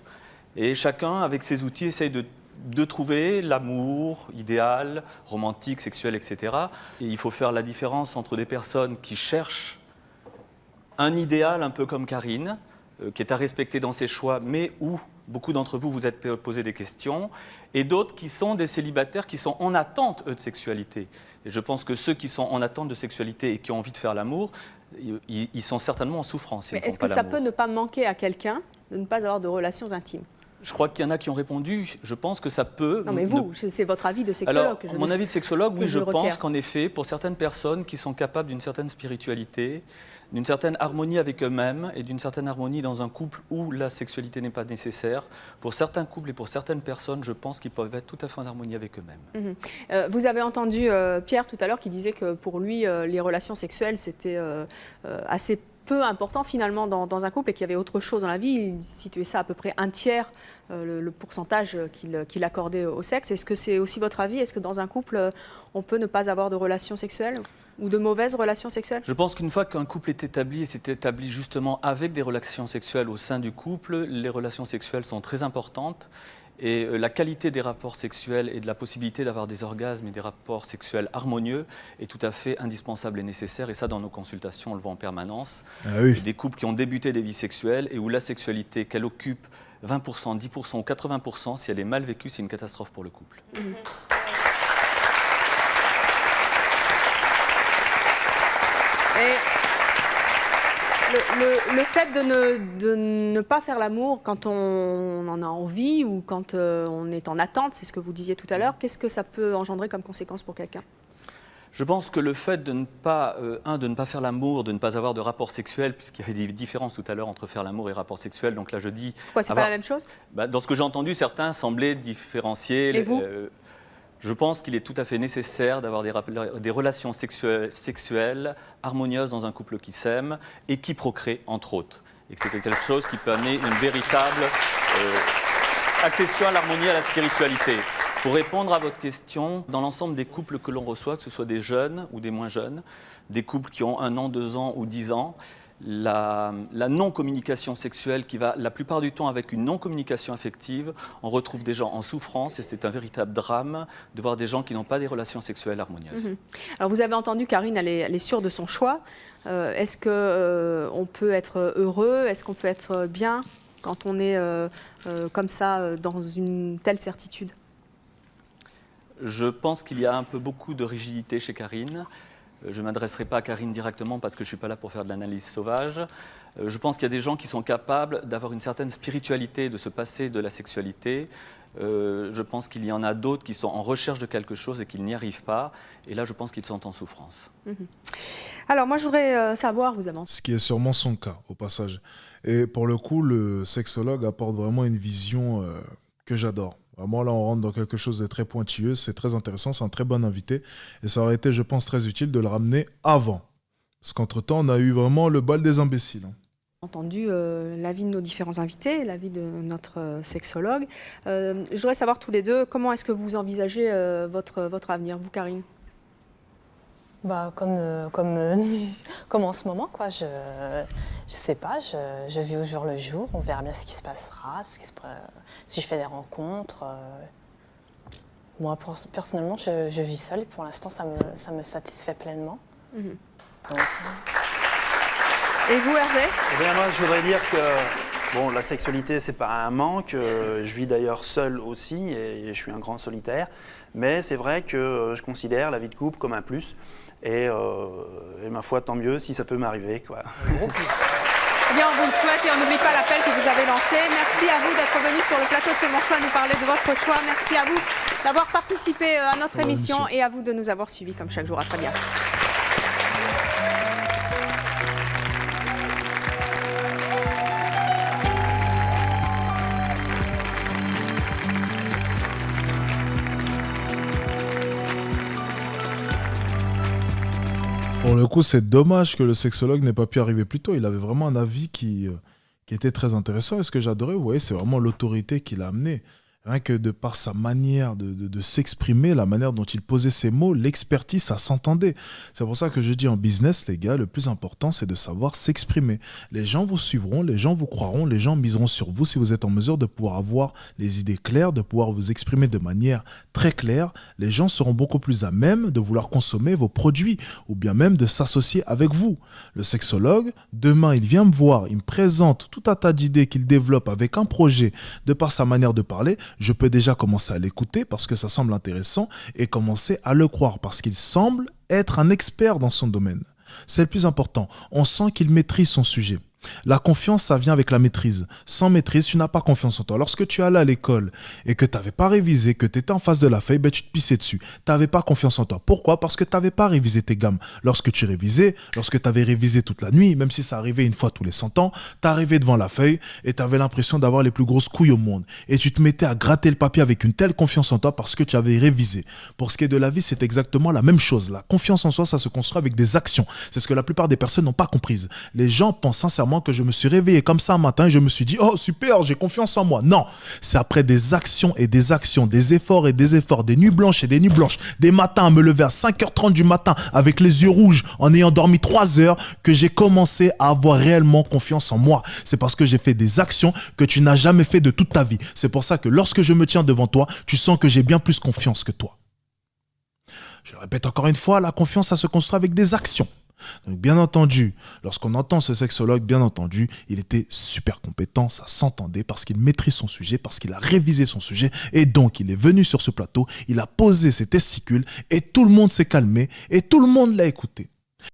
Et chacun, avec ses outils, essaye de trouver l'amour idéal, romantique, sexuel, etc. Et il faut faire la différence entre des personnes qui cherchent un idéal, un peu comme Karine, qui est à respecter dans ses choix, mais où beaucoup d'entre vous vous êtes posé des questions, et d'autres qui sont des célibataires qui sont en attente, eux, de sexualité. Et je pense que ceux qui sont en attente de sexualité et qui ont envie de faire l'amour, ils sont certainement en souffrance. Mais est-ce que ça peut ne pas manquer à quelqu'un de ne pas avoir de relations intimes ? Je crois qu'il y en a qui ont répondu. Je pense que ça peut... Non, mais vous, c'est votre avis de sexologue. Alors, que je mon dis. avis de sexologue, oui, Que je requiert. pense qu'en effet, pour certaines personnes qui sont capables d'une certaine spiritualité, d'une certaine harmonie avec eux-mêmes et d'une certaine harmonie dans un couple où la sexualité n'est pas nécessaire, pour certains couples et pour certaines personnes, je pense qu'ils peuvent être tout à fait en harmonie avec eux-mêmes. Vous avez entendu Pierre tout à l'heure qui disait que pour lui, les relations sexuelles, c'était assez peu important finalement dans un couple et qu'il y avait autre chose dans la vie. Il situait ça à peu près un tiers, le pourcentage qu'il accordait au sexe. Est-ce que c'est aussi votre avis? Est-ce que dans un couple, on peut ne pas avoir de relations sexuelles ou de mauvaises relations sexuelles? Je pense qu'une fois qu'un couple est établi, et c'est établi justement avec des relations sexuelles au sein du couple, les relations sexuelles sont très importantes. Et la qualité des rapports sexuels et de la possibilité d'avoir des orgasmes et des rapports sexuels harmonieux est tout à fait indispensable et nécessaire. Et ça, dans nos consultations, on le voit en permanence. Ah oui. Des couples qui ont débuté des vies sexuelles et où la sexualité, qu'elle occupe 20%, 10% ou 80%, si elle est mal vécue, c'est une catastrophe pour le couple. Et le fait de ne pas faire l'amour quand on en a envie ou quand on est en attente, c'est ce que vous disiez tout à l'heure, qu'est-ce que ça peut engendrer comme conséquence pour quelqu'un? Je pense que le fait de ne pas, de ne pas faire l'amour, de ne pas avoir de rapport sexuel, puisqu'il y avait des différences tout à l'heure entre faire l'amour et rapport sexuel, donc là je dis... Quoi, c'est pas la même chose? Dans ce que j'ai entendu, certains semblaient différencier... Et vous je pense qu'il est tout à fait nécessaire d'avoir des relations sexuelles harmonieuses dans un couple qui s'aime et qui procrée, entre autres. Et que c'est quelque chose qui peut amener une véritable accession à l'harmonie et à la spiritualité. Pour répondre à votre question, dans l'ensemble des couples que l'on reçoit, que ce soit des jeunes ou des moins jeunes, des couples qui ont 1 an, 2 ans ou 10 ans, la non-communication sexuelle qui va la plupart du temps avec une non-communication affective, on retrouve des gens en souffrance et c'est un véritable drame de voir des gens qui n'ont pas des relations sexuelles harmonieuses. Alors vous avez entendu Karine, elle est sûre de son choix. Est-ce qu'on peut être heureux? Est-ce qu'on peut être bien quand on est comme ça, dans une telle certitude? Je pense qu'il y a un peu beaucoup de rigidité chez Karine. Je ne m'adresserai pas à Karine directement parce que je ne suis pas là pour faire de l'analyse sauvage. Je pense qu'il y a des gens qui sont capables d'avoir une certaine spiritualité, de se passer de la sexualité. Je pense qu'il y en a d'autres qui sont en recherche de quelque chose et qui n'y arrivent pas. Et là, je pense qu'ils sont en souffrance. Alors moi, je voudrais savoir, vous avez... Ce qui est sûrement son cas, au passage. Et pour le coup, le sexologue apporte vraiment une vision que j'adore. Vraiment, là, on rentre dans quelque chose de très pointilleux, c'est très intéressant, c'est un très bon invité. Et ça aurait été, je pense, très utile de le ramener avant. Parce qu'entre-temps, on a eu vraiment le bal des imbéciles. Entendu l'avis de nos différents invités, l'avis de notre sexologue. Je voudrais savoir tous les deux, comment est-ce que vous envisagez votre avenir, vous, Karine? Comme en ce moment, quoi. Je sais pas, je vis au jour le jour, on verra bien ce qui se passera, si je fais des rencontres. Moi, personnellement, je vis seule et pour l'instant, ça me satisfait pleinement. Donc, et vous, Hervé? Eh bien, moi, je voudrais dire que bon, la sexualité, c'est pas un manque. Je vis d'ailleurs seul aussi et je suis un grand solitaire. Mais c'est vrai que je considère la vie de couple comme un plus. Et ma foi, tant mieux si ça peut m'arriver, quoi. Eh bien, on vous le souhaite et on n'oublie pas l'appel que vous avez lancé. Merci à vous d'être venu sur le plateau de Seulement Choix nous parler de votre choix. Merci à vous d'avoir participé à notre émission et à vous de nous avoir suivis comme chaque jour. À très bientôt. Pour le coup, c'est dommage que le sexologue n'ait pas pu arriver plus tôt. Il avait vraiment un avis qui était très intéressant. Et ce que j'adorais, vous voyez, c'est vraiment l'autorité qu'il a amené. Rien que de par sa manière de s'exprimer, la manière dont il posait ses mots, l'expertise, ça s'entendait. C'est pour ça que je dis en business, les gars, le plus important, c'est de savoir s'exprimer. Les gens vous suivront, les gens vous croiront, les gens miseront sur vous si vous êtes en mesure de pouvoir avoir les idées claires, de pouvoir vous exprimer de manière très claire. Les gens seront beaucoup plus à même de vouloir consommer vos produits ou bien même de s'associer avec vous. Le sexologue, demain, il vient me voir, il me présente tout un tas d'idées qu'il développe avec un projet de par sa manière de parler. Je peux déjà commencer à l'écouter parce que ça semble intéressant et commencer à le croire parce qu'il semble être un expert dans son domaine. C'est le plus important. On sent qu'il maîtrise son sujet. La confiance, ça vient avec la maîtrise. Sans maîtrise, tu n'as pas confiance en toi. Lorsque tu allais à l'école et que tu n'avais pas révisé, que tu étais en face de la feuille, ben, tu te pissais dessus. Tu n'avais pas confiance en toi. Pourquoi? Parce que tu n'avais pas révisé tes gammes. Lorsque tu révisais, lorsque tu avais révisé toute la nuit, même si ça arrivait une fois tous les 100 ans, tu arrivais devant la feuille et tu avais l'impression d'avoir les plus grosses couilles au monde. Et tu te mettais à gratter le papier avec une telle confiance en toi parce que tu avais révisé. Pour ce qui est de la vie, c'est exactement la même chose. La confiance en soi, ça se construit avec des actions. C'est ce que la plupart des personnes n'ont pas compris. Les gens pensent sincèrement que je me suis réveillé comme ça un matin et je me suis dit « Oh super, j'ai confiance en moi ». Non, c'est après des actions et des actions, des efforts et des efforts, des nuits blanches et des nuits blanches, des matins à me lever à 5h30 du matin avec les yeux rouges en ayant dormi 3 heures que j'ai commencé à avoir réellement confiance en moi. C'est parce que j'ai fait des actions que tu n'as jamais fait de toute ta vie. C'est pour ça que lorsque je me tiens devant toi, tu sens que j'ai bien plus confiance que toi. Je le répète encore une fois, la confiance, ça se construit avec des actions. Donc bien entendu, lorsqu'on entend ce sexologue, bien entendu, il était super compétent, ça s'entendait parce qu'il maîtrise son sujet, parce qu'il a révisé son sujet et donc il est venu sur ce plateau, il a posé ses testicules et tout le monde s'est calmé et tout le monde l'a écouté.